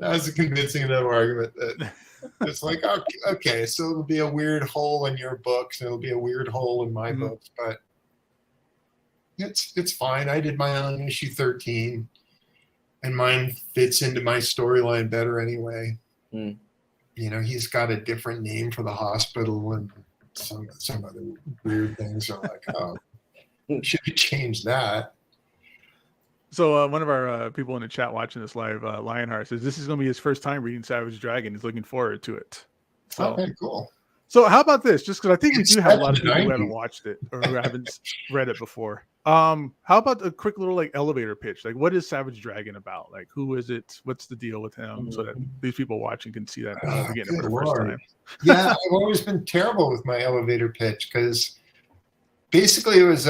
C: that was a convincing enough argument that it's like, okay, so it'll be a weird hole in your books, and it'll be a weird hole in my books, but it's fine. I did my own issue 13, and mine fits into my storyline better anyway. He's got a different name for the hospital, and some other weird things are like, oh, should we change that?
B: So one of our people in the chat watching this live, Lionheart, says this is going to be his first time reading Savage Dragon. He's looking forward to it. So,
C: okay, cool.
B: So how about this? Just because I think we do have a lot of people who haven't watched it or who haven't read it before. How about a quick little elevator pitch? Like, what is Savage Dragon about? Like, who is it? What's the deal with him? So that these people watching can see that again for the first time.
C: Yeah, I've always been terrible with my elevator pitch because basically it was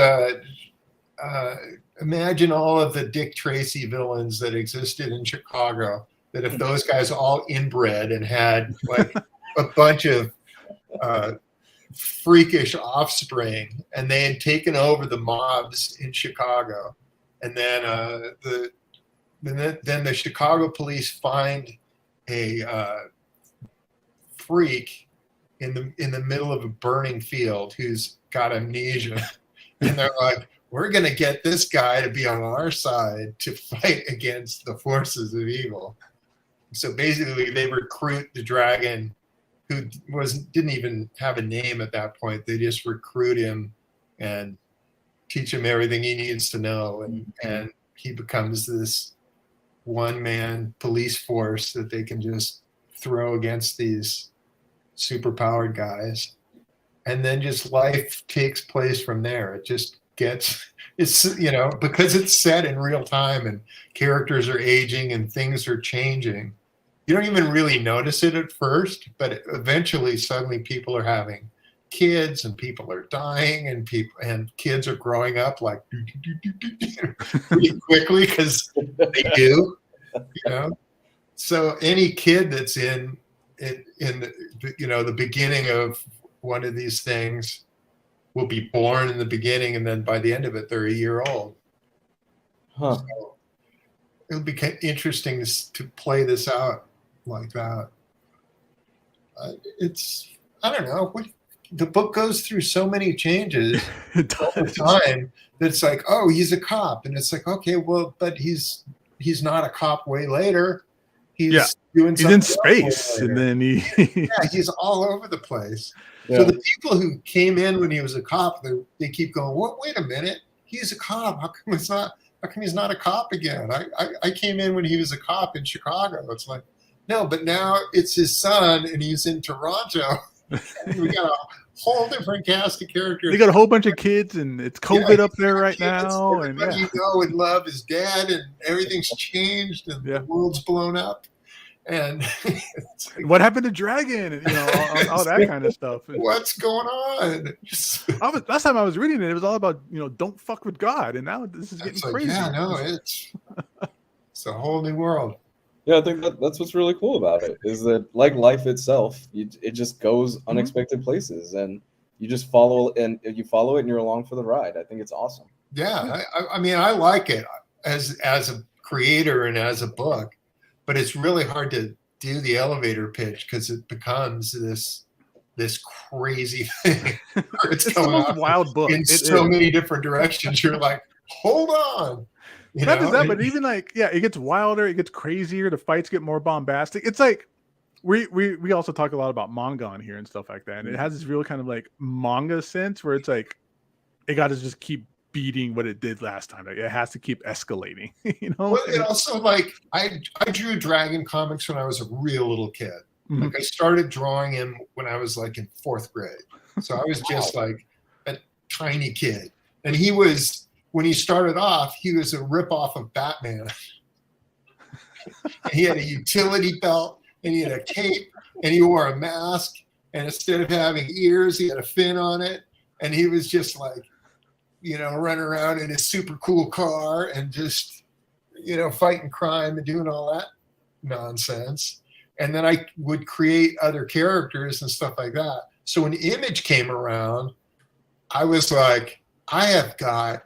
C: imagine all of the Dick Tracy villains that existed in Chicago, that if those guys all inbred and had like a bunch of freakish offspring, and they had taken over the mobs in Chicago, and then the Chicago police find a freak in the middle of a burning field who's got amnesia, and they're like, we're going to get this guy to be on our side to fight against the forces of evil. So basically they recruit the dragon, who didn't even have a name at that point. They just recruit him and teach him everything he needs to know. And he becomes this one-man police force that they can just throw against these superpowered guys. And then just life takes place from there. It just it's because it's set in real time and characters are aging and things are changing. You don't even really notice it at first, but eventually suddenly people are having kids and people are dying and kids are growing up like pretty quickly because they do, So any kid that's in the beginning of one of these things will be born in the beginning, and then by the end of it, they're a year old. So it'll be interesting to play this out like that. I don't know. The book goes through so many changes all the time that it's like, oh, he's a cop. And it's like, okay, well, but he's not a cop way later. He's doing something.
B: He's in space, and then
C: he's all over the place. Yeah. So the people who came in when he was a cop, they keep going, what? Wait a minute, he's a cop. How come he's not a cop again? I came in when he was a cop in Chicago. It's like, no, but now it's his son and he's in Toronto. We got a whole different cast of characters.
B: They got a whole bunch of kids, and it's COVID up there right now. And
C: you know and love his dad, and everything's changed, and the world's blown up. And
B: like, what happened to Dragon? And all that kind of stuff.
C: What's going on?
B: Last time I was reading it, it was all about don't fuck with God, and now this is getting crazy.
C: Yeah, no, it's a whole new world.
D: Yeah, I think that's what's really cool about it, is that like life itself, it just goes unexpected places, and you just follow, and you follow it, and you're along for the ride. I think it's awesome.
C: Yeah, I mean, I like it as a creator and as a book. But it's really hard to do the elevator pitch because it becomes this crazy thing. It's
B: the most wild book
C: in so many different directions. You're like, hold on.
B: Not just that, but even like, yeah, it gets wilder, it gets crazier, the fights get more bombastic. It's like we also talk a lot about manga on here and stuff like that. And it has this real kind of like manga sense where it's like it got to just keep beating what it did last time. Like it has to keep escalating, you know.
C: Well, it also like I drew Dragon comics when I was a real little kid.
B: Mhm.
C: Like I started drawing him when I was like in 4th grade. So I was just like a tiny kid. And he was, when he started off, he was a ripoff of Batman. He had a utility belt and he had a cape and he wore a mask. And instead of having ears, he had a fin on it. And he was just like, you know, running around in his super cool car and just, you know, fighting crime and doing all that nonsense. And then I would create other characters and stuff like that. So when Image came around, I was like, I have got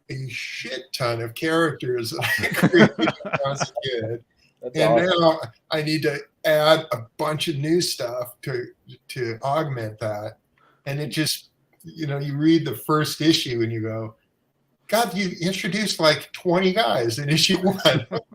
C: a shit ton of characters that I created when I was a kid.
D: That's
C: And
D: awesome.
C: now I need to add a bunch of new stuff to augment that. And it just, you know, you read the first issue and you go, God, you introduced like 20 guys in issue 1.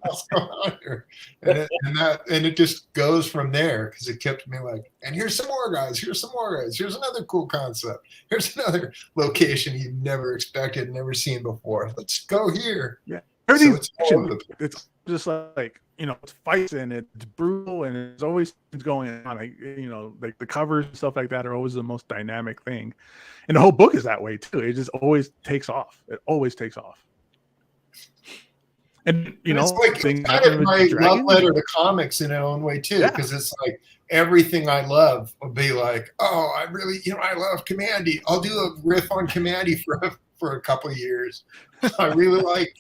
C: What's going on here? And it just goes from there because it kept me like, and here's some more guys, here's some more guys, here's another cool concept, here's another location you've never expected, never seen before. Let's go here.
B: Yeah, everything's
C: it's all over the place.
B: it's just like, you know, it's fights and it's brutal and it's always going on. Like, you know, like the covers and stuff like that are always the most dynamic thing, and the whole book is that way too. It just always takes off. It always takes off. And you know,
C: It's like
B: things
C: it's kind
B: happen
C: of
B: with
C: my
B: Dragon.
C: love letter to comics in its own way too,
B: Yeah.
C: because it's like everything I love will be like, oh, I really, you know, I love Commandy. I'll do a riff on Commandy for a couple of years. I really like,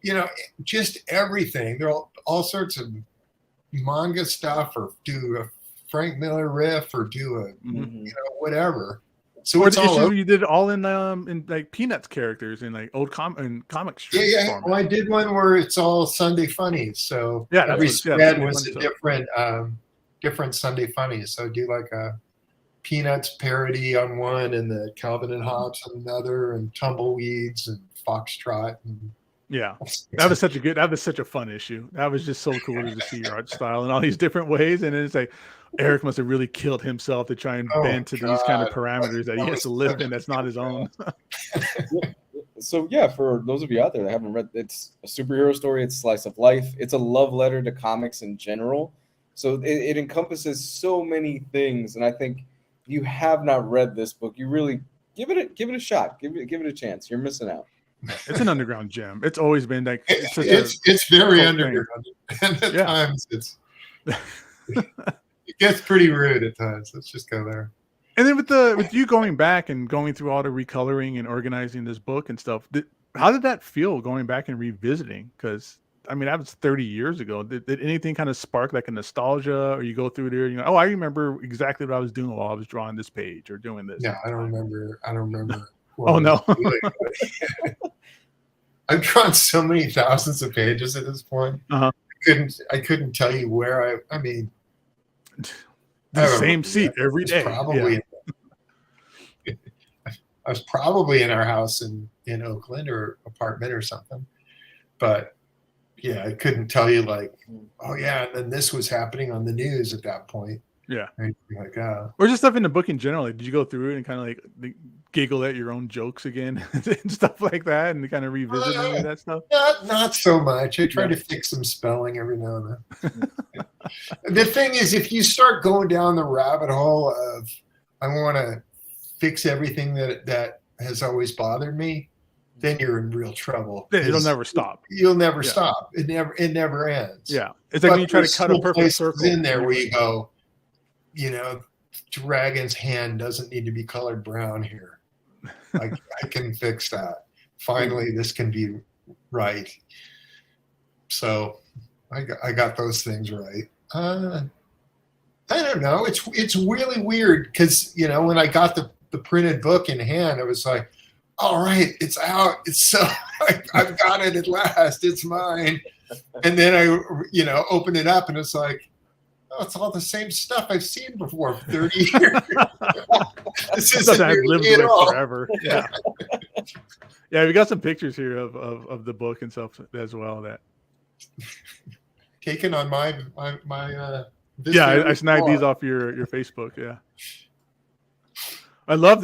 C: you know, just everything. There are all sorts of manga stuff, or do a Frank Miller riff, or do a
B: Mhm.
C: you know, whatever. So
B: Or
C: it's
B: the
C: all
B: issue
C: over.
B: you did all in like Peanuts characters in like old comic strip
C: Yeah.
B: format.
C: Well, I did one where it's all Sunday funnies. So
B: Yeah, that's
C: every
B: what- yeah,
C: spread
B: Sunday
C: was
B: funny
C: a
B: stuff.
C: different Sunday funnies. So I do like a Peanuts parody on one, and the Calvin and Hobbes on another, and Tumbleweeds and Foxtrot. And
B: Yeah, that was such a fun issue. That was just so cool to see your art style in all these different ways. And it's like Eric must have really killed himself to try and
C: Oh,
B: bend to these kind of
C: God.
B: parameters that he
C: That
B: has
C: was
B: to live
C: such
B: in. That's not his own.
D: So yeah, for those of you out there that haven't read, it's a superhero story. It's slice of life. It's a love letter to comics in general. So it encompasses so many things, and I think you have not read this book, you really give it a shot. Give it a chance. You're missing out.
B: It's an underground gem. It's always been like
C: It's
B: cool
C: very
B: thing.
C: underground, and at
B: Yeah.
C: times it gets pretty rude at times. Let's just go there.
B: And then with you going back and going through all the recoloring and organizing this book and stuff, how did that feel going back and revisiting? Because I mean, that was 30 years ago. Did anything kind of spark like a nostalgia, or you go through there, you know, oh, I remember exactly what I was doing while I was drawing this page or doing this?
C: Yeah, I don't remember. what
B: Oh,
C: I
B: no.
C: was doing, but I've drawn so many thousands of pages at this point.
B: Uh-huh.
C: I couldn't tell you where I mean,
B: The same seat every
C: it's
B: day.
C: probably I was probably in our house in Oakland or apartment or something, but yeah, I couldn't tell you like, oh yeah, and then this was happening on the news at that point.
B: Yeah.
C: And you're like,
B: Or just stuff in the book in general. Like, did you go through it and kind of like giggle at your own jokes again and stuff like that, and kind of revisit any of that stuff?
C: not so much. I try to fix some spelling every now and then. The thing is, if you start going down the rabbit hole of I want to fix everything that has always bothered me, then you're in real trouble.
B: It'll never stop.
C: You'll never stop. It never ends.
B: Yeah, it's like when you try to cut a perfect circle
C: in there where you go, you know, Dragon's hand doesn't need to be colored brown here. I can fix that. Finally, this can be right. So I got those things right. I don't know. It's really weird because, you know, when I got the printed book in hand, I was like, all right, it's out. It's so I've got it at last. It's mine. And then I, you know, open it up and it's like, oh, it's all the same stuff I've seen before for 30 years. This isn't
B: I've lived
C: at
B: with
C: all.
B: forever. Yeah. Yeah, we got some pictures here of the book and stuff as well. That
C: Taken on my this
B: yeah,
C: very
B: I snagged these
C: blog.
B: off your Facebook. Yeah, I love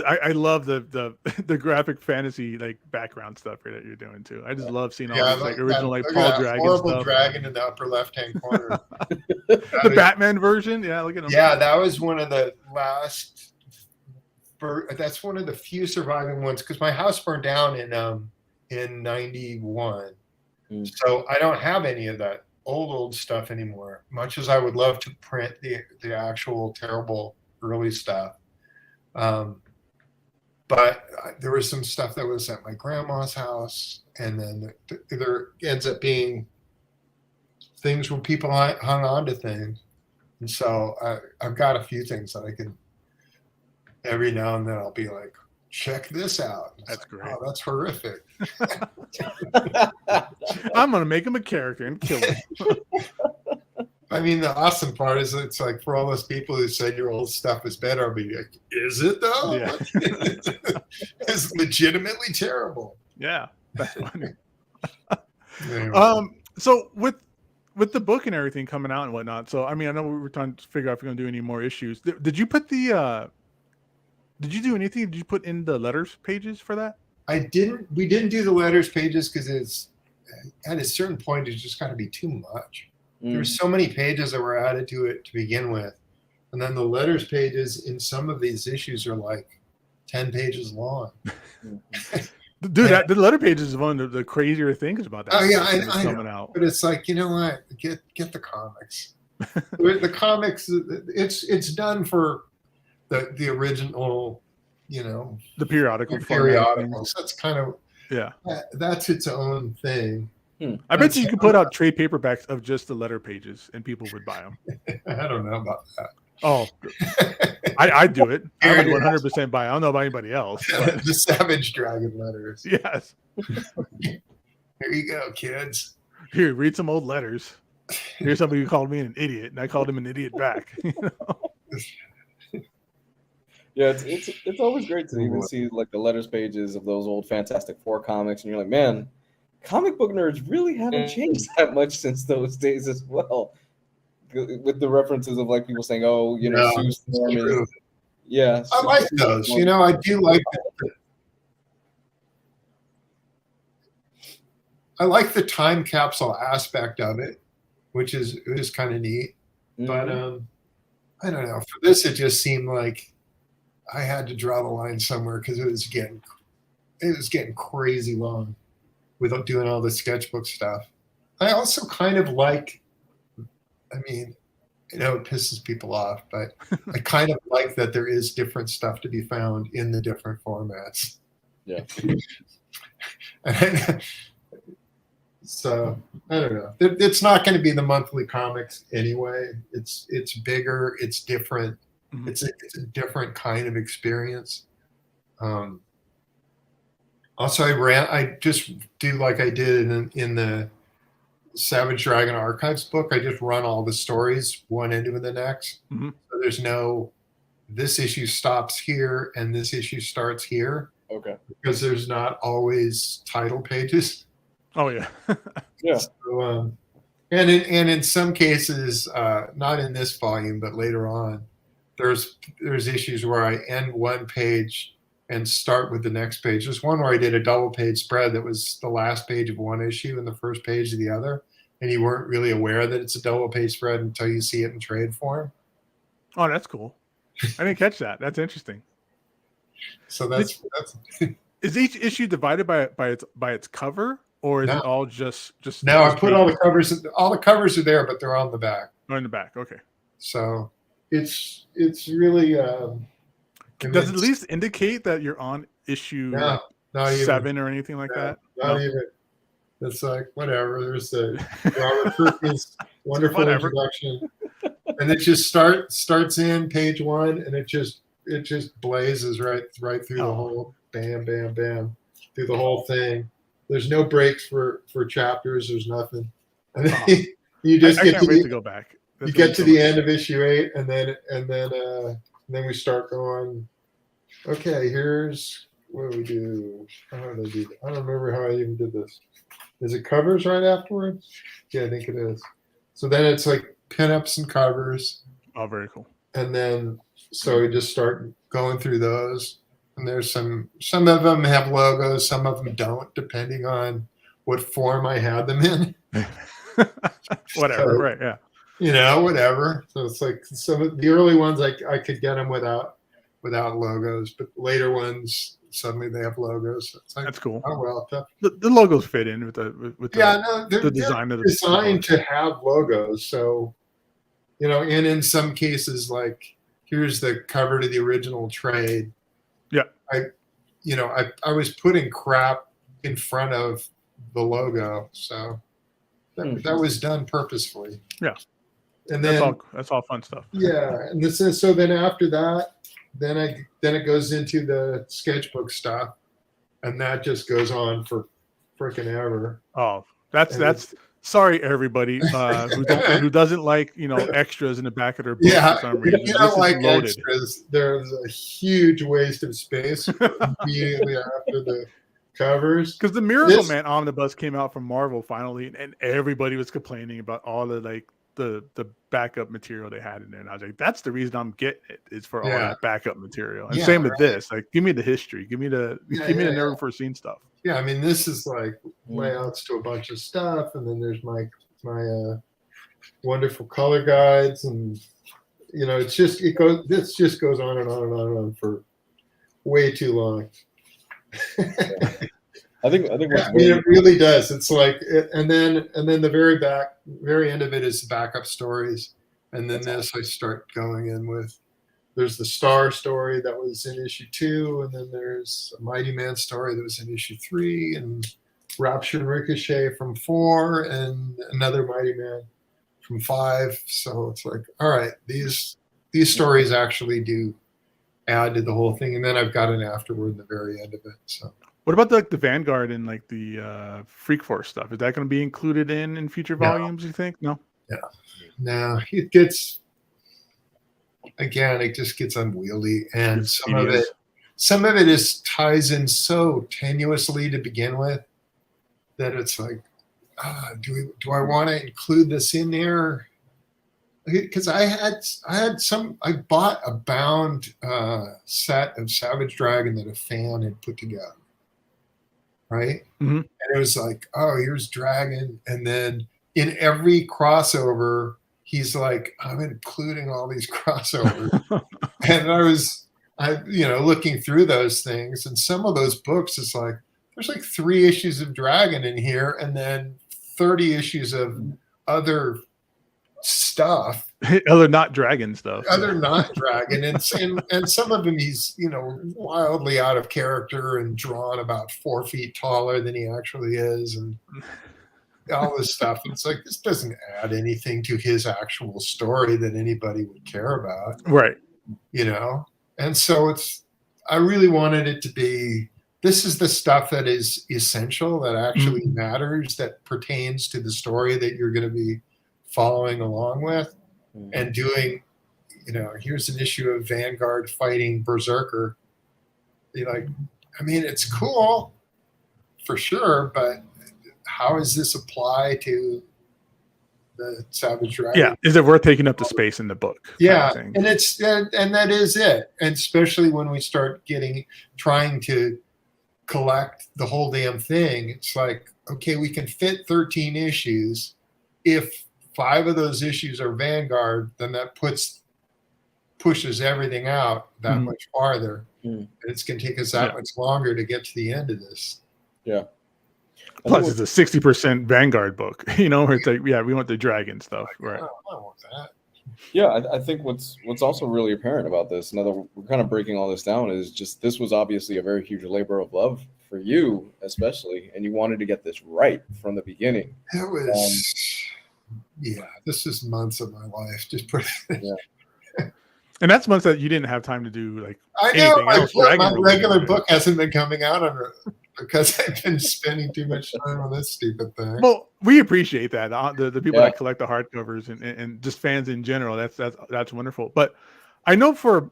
B: the graphic fantasy like background stuff here that you're doing too. I just love seeing all
C: Yeah,
B: these like
C: look
B: original like
C: at
B: Paul
C: that
B: Dragon
C: horrible
B: stuff.
C: dragon in the upper left-hand corner.
B: The Batman version, yeah, look at him.
C: Yeah, that was one of the last. That's one of the few surviving ones because my house burned down in '91, so I don't have any of that old stuff anymore. Much as I would love to print the actual terrible early stuff, but there was some stuff that was at my grandma's house, and then there ends up being things where people hung on to things, and so I've got a few things that I can. Every now and then I'll be like, check this out.
B: That's
C: like,
B: great.
C: Oh, that's horrific.
B: I'm gonna make him a character and kill him.
C: I mean, the awesome part is it's like for all those people who said your old stuff is better, I'll be like, is it though?
B: Yeah.
C: It's legitimately terrible.
B: Yeah, that's funny.
C: Anyway.
B: So with the book and everything coming out and whatnot. So I mean, I know we were trying to figure out if we're gonna do any more issues. Did you put the Did you do anything? Did you put in the letters pages for that?
C: I didn't. We didn't do the letters pages because it's at a certain point it's just got to be too much. There's so many pages that were added to it to begin with, and then the letters pages in some of these issues are like 10 pages long.
B: Dude, the letter pages is one of the crazier things about that.
C: Oh yeah, I
B: coming
C: know.
B: out.
C: But it's like, you know what? Get the comics. The comics. It's done for the original, you know,
B: the periodical.
C: Periodicals. That's kind of
B: yeah.
C: That's its own thing.
B: I bet you could put out trade paperbacks of just the letter pages and people would buy them.
C: I don't know about that.
B: Oh, I'd do it. I would 100% buy it. I don't know about anybody else. But.
C: The Savage Dragon letters.
B: Yes.
C: Here you go, kids.
B: Here, read some old letters. Here's somebody who called me an idiot, and I called him an idiot back. You know?
D: Yeah, it's always great to even see like the letters pages of those old Fantastic Four comics, and you're like, man, comic book nerds really haven't changed that much since those days as well. With the references of like people saying, "Oh, you know, Sue Storm is." Yeah,
C: I like those. You know, I do like. I like the time capsule aspect of it, which is kind of neat. But I don't know. For this, it just seemed like I had to draw the line somewhere because it was getting crazy long without doing all the sketchbook stuff. I also kind of like, I mean, you know, it pisses people off, but I kind of like that there is different stuff to be found in the different formats.
D: Yeah.
C: So I don't know. It's not going to be the monthly comics anyway. It's bigger. It's different. Mm-hmm. It's a different kind of experience. Also, I just do like I did in the Savage Dragon Archives book. I just run all the stories one into the next. Mm-hmm. So there's no this issue stops here and this issue starts here.
D: Okay.
C: Because there's not always title pages.
B: Oh yeah.
D: Yeah.
C: So, and in some cases, not in this volume, but later on, there's issues where I end one page and start with the next page. There's one where I did a double page spread that was the last page of one issue and the first page of the other, and you weren't really aware that it's a double page spread until you see it in trade form.
B: Oh, that's cool. I didn't catch that. That's interesting.
C: So that's
B: is each issue divided by its cover, or is it all just?
C: No, I put all the covers. All the covers are there, but they're on the back.
B: Oh, in the back. Okay.
C: So it's really.
B: Does it at least indicate that you're on issue 7 or anything like that?
C: Not even. It's like whatever. There's the Robert Kirkman's wonderful introduction, and it just starts in page 1, and it just blazes right through the whole bam bam through the whole thing. There's no breaks for chapters. There's nothing. And then you just
B: I can't wait to go back.
C: You get to the end of issue 8, and then we start going. Okay, here's what do we do? How did I do that? I don't remember how I even did this. Is it covers right afterwards? Yeah, I think it is. So then it's like pinups and covers.
B: Oh, very cool.
C: And then so we just start going through those. And there's some of them have logos, some of them don't, depending on what form I had them in.
B: Whatever,
C: So,
B: right? Yeah.
C: You know, whatever. So it's like some of the early ones I could get them without logos, but later ones suddenly they have logos. So it's like,
B: That's cool.
C: oh well.
B: The logos fit in with
C: They're
B: design of the
C: designed to have logos. So, you know, and in some cases, like here's the cover to the original trade.
B: Yeah.
C: I was putting crap in front of the logo, so that was done purposefully.
B: Yeah.
C: And then
B: that's all fun stuff.
C: Yeah, and this is so. Then after that, then it goes into the sketchbook stuff, and that just goes on for freaking ever.
B: Oh, that's sorry everybody who doesn't like extras in the back of their book for some reason.
C: You don't like extras. There's a huge waste of space immediately after the covers.
B: Because the Miracle Man Omnibus came out from Marvel finally, and everybody was complaining about all the the backup material they had in there, and I was like, that's the reason I'm getting it, is for all that backup material. And same with this, like, give me the history, give me the never foreseen stuff.
C: Yeah, I mean, this is like layouts to a bunch of stuff, and then there's my wonderful color guides, and this just goes on and on and on and on for way too long.
D: I think
C: it really does. It's like, and then the very end of it is the backup stories, and then I start going in with. There's the Star story that was in issue 2, and then there's a Mighty Man story that was in issue 3, and Rapture and Ricochet from 4, and another Mighty Man from 5. So it's like, all right, these stories actually do add to the whole thing, and then I've got an afterword in the very end of it. So.
B: What about the Vanguard and like the Freak Force stuff? Is that going to be included in future volumes? You think? No.
C: Yeah. No, it gets. Again, it just gets unwieldy, and some of it ties in so tenuously to begin with that it's like, do I want to include this in there? Because I bought a bound set of Savage Dragon that a fan had put together, right?
B: Mm-hmm.
C: And it was like, oh, here's Dragon, and then in every crossover. He's like, I'm including all these crossovers. And I was looking through those things, and some of those books, it's like, there's like 3 issues of Dragon in here, and then 30 issues of other stuff.
B: Other not Dragon stuff.
C: Other not Dragon. And some of them he's, wildly out of character and drawn about 4 feet taller than he actually is. And all this stuff. And it's like, this doesn't add anything to his actual story that anybody would care about.
B: Right.
C: And so I really wanted it to be, this is the stuff that is essential, that actually matters, that pertains to the story that you're going to be following along with and doing, here's an issue of Vanguard fighting Berserker. It's cool for sure, but how does this apply to the Savage Dragon?
B: Yeah, is it worth taking up the space in the book?
C: Yeah, and that is it. And especially when we start trying to collect the whole damn thing, it's like, okay, we can fit 13 issues. If 5 of those issues are Vanguard, then that pushes everything out that much farther. And it's going to take us that much longer to get to the end of this.
D: Yeah.
B: Plus, it's a 60% Vanguard book, where it's like, yeah, we want the Dragon stuff, right?
C: I want that.
D: Yeah, I think what's also really apparent about this, now that we're kind of breaking all this down, is just this was obviously a very huge labor of love for you, especially, and you wanted to get this right from the beginning.
C: It was, this is months of my life. Just put it.
D: Yeah.
B: And that's months that you didn't have time to do
C: I know my regular book hasn't been coming out on it. Because I've been spending too much time on this stupid thing.
B: Well, we appreciate that. The people that collect the hardcovers and just fans in general. That's wonderful. But I know for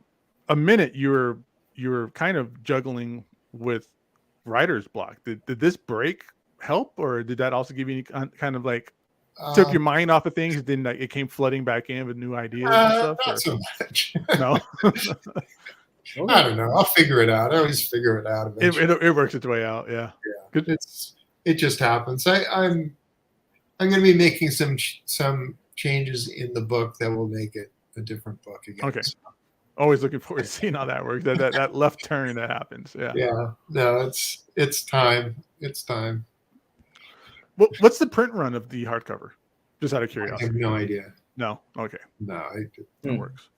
B: a minute you were kind of juggling with writer's block. Did this break help, or did that also give you any kind of like took your mind off of things? Then like it came flooding back in with new ideas and stuff?
C: Not
B: Or?
C: so much.
B: No,
C: I don't know. I'll figure it out. I always figure it out eventually.
B: it works its way out. Yeah.
C: Yeah, it just happens. I'm going to be making some changes in the book that will make it a different book again.
B: Okay. Always looking forward to seeing how that works. That left turn that happens. Yeah.
C: Yeah. No, it's time. It's time.
B: What's the print run of the hardcover? Just out of curiosity.
C: I have no idea.
B: No. Okay.
C: No,
B: It works.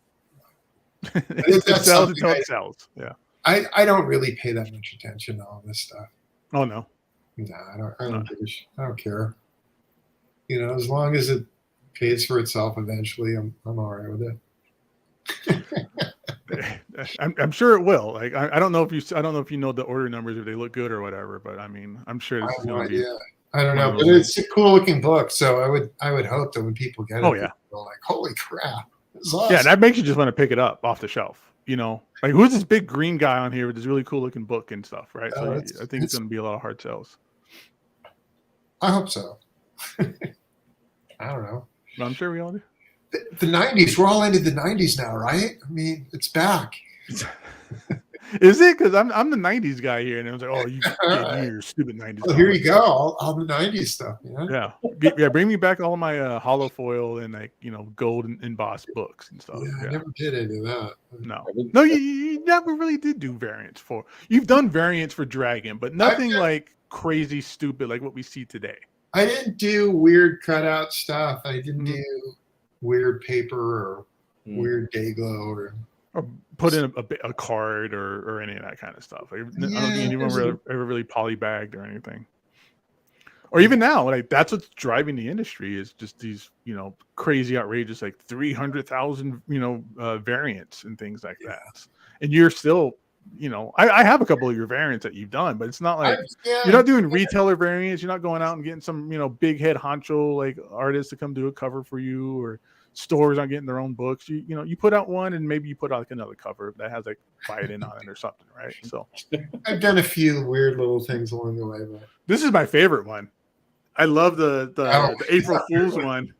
C: It
B: sells until it sells. Yeah.
C: I don't really pay that much attention to all this stuff.
B: Oh no.
C: No, I don't care. You know, as long as it pays for itself eventually, I'm all right with it.
B: I'm sure it will. Like I don't know if you know the order numbers, if they look good or whatever, but I mean I'm sure this is going to be.
C: I don't know, but it's a cool looking book, so I would hope that when people get it,
B: yeah,
C: they're like, holy crap, this is awesome.
B: Yeah, that makes you just want to pick it up off the shelf. You know, like who's this big green guy on here with this really cool looking book and stuff, right? So I think it's going to be a lot of hard sells.
C: I hope so. I don't know.
B: But I'm sure we all do.
C: The 90s, we're all into the 90s now, right? I mean, it's back.
B: Is it? Because I'm the 90s guy here, and I was like, oh, you your stupid 90s.
C: Well, here you go, all the 90s stuff.
B: Yeah, bring me back all of my hollow foil and like gold and embossed books and stuff.
C: Yeah, I never did any of that.
B: No, you never really did do variants for. You've done variants for Dragon, but nothing like crazy stupid like what we see today.
C: I didn't do weird cutout stuff. I didn't do weird paper or weird day glow or
B: put in a card or any of that kind of stuff. I don't think anyone ever really polybagged or anything. Or even now, like that's what's driving the industry is just these, crazy, outrageous, like 300,000, variants and things like that. And you're still, I have a couple of your variants that you've done, but it's not like you're not doing retailer variants. You're not going out and getting some, big head honcho like artists to come do a cover for you, or stores aren't getting their own books. You put out one and maybe you put out like another cover that has like buy it in on it or something, right? So
C: I've done a few weird little things along the way, but
B: this is my favorite one. I love the April Fool's one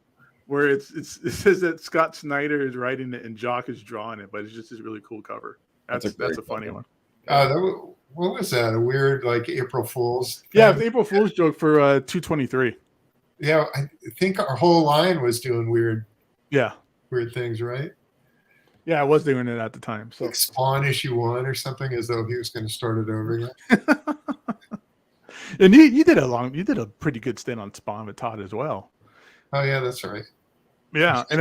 B: where it says that Scott Snyder is writing it and Jock is drawing it, but it's just this really cool cover. That's a funny one.
C: What was that? A weird like April Fool's?
B: Yeah, the April Fool's joke for 223.
C: Yeah, I think our whole line was doing weird things, right?
B: Yeah, I was doing it at the time. So
C: like Spawn issue 1 or something, as though he was going to start it over again.
B: And you did a pretty good stint on Spawn with Todd as well.
C: Oh yeah, that's right.
B: Yeah, and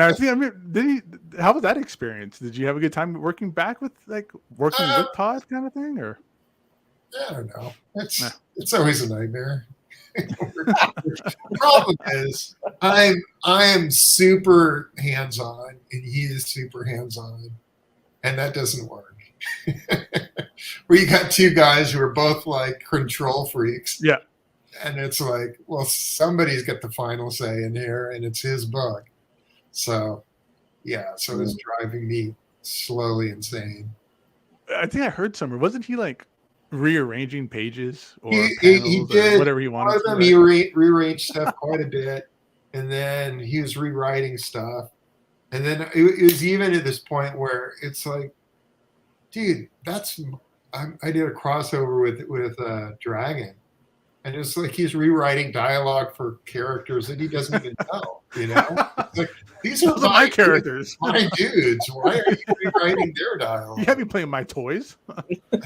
B: how was that experience? Did you have a good time working with Todd kind of thing, or?
C: I don't know. It's always a nightmare. The problem is I am super hands-on and he is super hands-on, and that doesn't work. Where you got two guys who are both like control freaks.
B: Yeah.
C: And it's like, well, somebody's got the final say in here and it's his book. So it's driving me slowly insane.
B: I think I heard somewhere. Wasn't he like rearranging pages or
C: he did
B: or whatever he wanted to?
C: He rearranged stuff quite a bit, and then he was rewriting stuff, and then it was even at this point where it's like, dude, I did a crossover with Dragon, and it's like he's rewriting dialogue for characters that he doesn't even know. It's like, these are
B: my characters,
C: my dudes. Why are you rewriting their dialogue?
B: You have me playing my toys.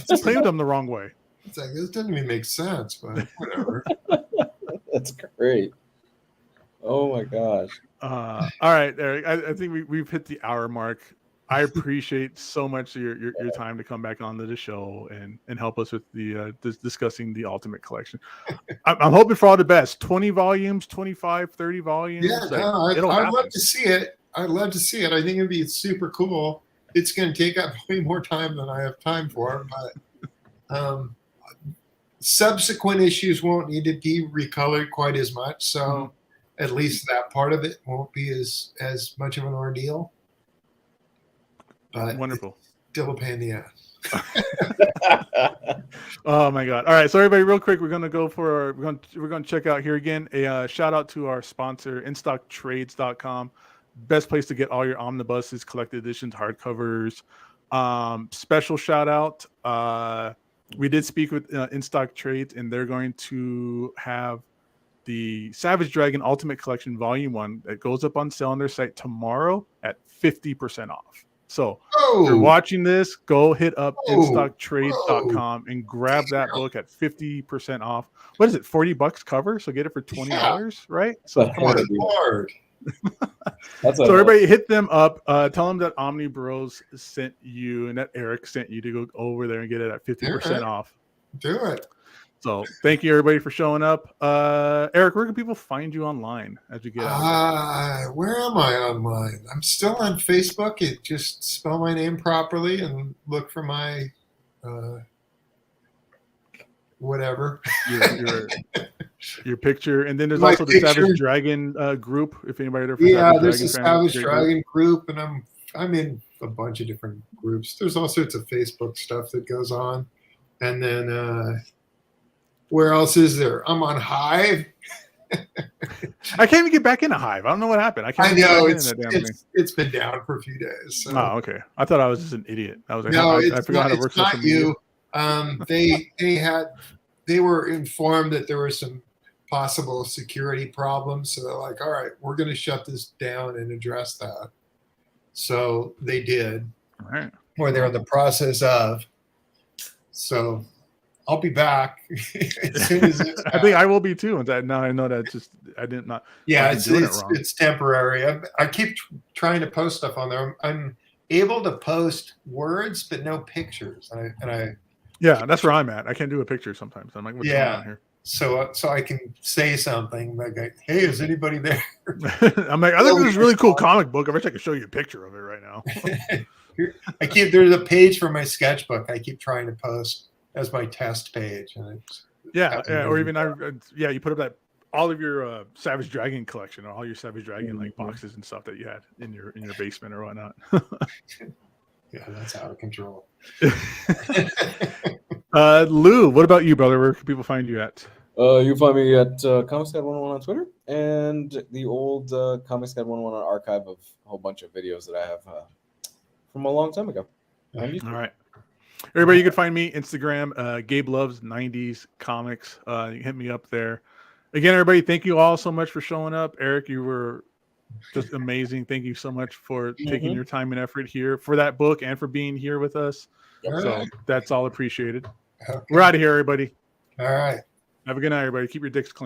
B: Just playing them the wrong way.
C: It's like, this doesn't even make sense, but whatever.
D: That's great. Oh my gosh.
B: All right, Eric. I think we've hit the hour mark. I appreciate so much your time to come back onto the show and help us with the discussing the Ultimate Collection. I'm hoping for all the best. 20 volumes, 25, 30 volumes.
C: Yeah, I'd love to see it. I'd love to see it. I think it'd be super cool. It's going to take up way more time than I have time for, but subsequent issues won't need to be recolored quite as much. So at least that part of it won't be as much of an ordeal. But
B: wonderful.
C: Still a pain in the ass.
B: Oh my god! All right, so everybody, real quick, we're gonna check out here again. A shout out to our sponsor, InStockTrades.com. Best place to get all your omnibuses, collected editions, hardcovers. Special shout out. We did speak with In Stock Trades, and they're going to have the Savage Dragon Ultimate Collection Volume 1 that goes up on sale on their site tomorrow at 50% off. So if you're watching this, go hit up InStockTrades.com and grab that book at 50% off. What is it, $40 cover? So get it for $20, right? So come on. So everybody hit them up. Tell them that Omnibros sent you and that Eric sent you to go over there and get it at 50% off.
C: Do it.
B: So thank you everybody for showing up. Eric, where can people find you online as you get out?
C: Where am I online? I'm still on Facebook. Just spell my name properly and look for my whatever. Your picture, and then there's also the Savage Dragon group. If anybody ever there's a Savage Dragon group, and I'm in a bunch of different groups. There's all sorts of Facebook stuff that goes on, and then where else is there? I'm on Hive.
B: I can't even get back into Hive. I don't know what happened.
C: I know it's been down for a few days. So.
B: Oh, okay. I thought I was just an idiot. I was like,
C: no,
B: I forgot how to work social media.
C: They were informed that there were some possible security problems, so they're like, all right, we're going to shut this down and address that. So they did.
B: All right.
C: Or they're in the process of. So I'll be back as soon as it's
B: I think I will be too. Now I know that I didn't not.
C: Yeah, it's temporary. I keep trying to post stuff on there. I'm able to post words, but no pictures.
B: Yeah, that's where I'm at. I can't do a picture sometimes. I'm like, what's going on here?
C: So I can say something like, "Hey, is anybody there?"
B: I'm like, I think this is a really cool comic book. I wish I could show you a picture of it right now.
C: There's a page for my sketchbook. I keep trying to post as my test page, and
B: or even you put up that all of your Savage Dragon collection, or all your Savage Dragon like boxes and stuff that you had in your basement or whatnot.
C: Yeah, that's out of control.
B: Lou, what about you, brother? Where can people find you at?
D: You can find me at Comics Guide 101 on Twitter, and the old Comics Guide 101 on archive of a whole bunch of videos that I have from a long time ago.
B: All right. Everybody, you can find me Instagram, Gabe Loves 90s Comics. You can hit me up there. Again, everybody, thank you all so much for showing up. Eric, you were just amazing. Thank you so much for taking your time and effort here for that book and for being here with us. So that's all appreciated. Okay. We're out of here, everybody.
C: All right.
B: Have a good night, everybody. Keep your dicks clean.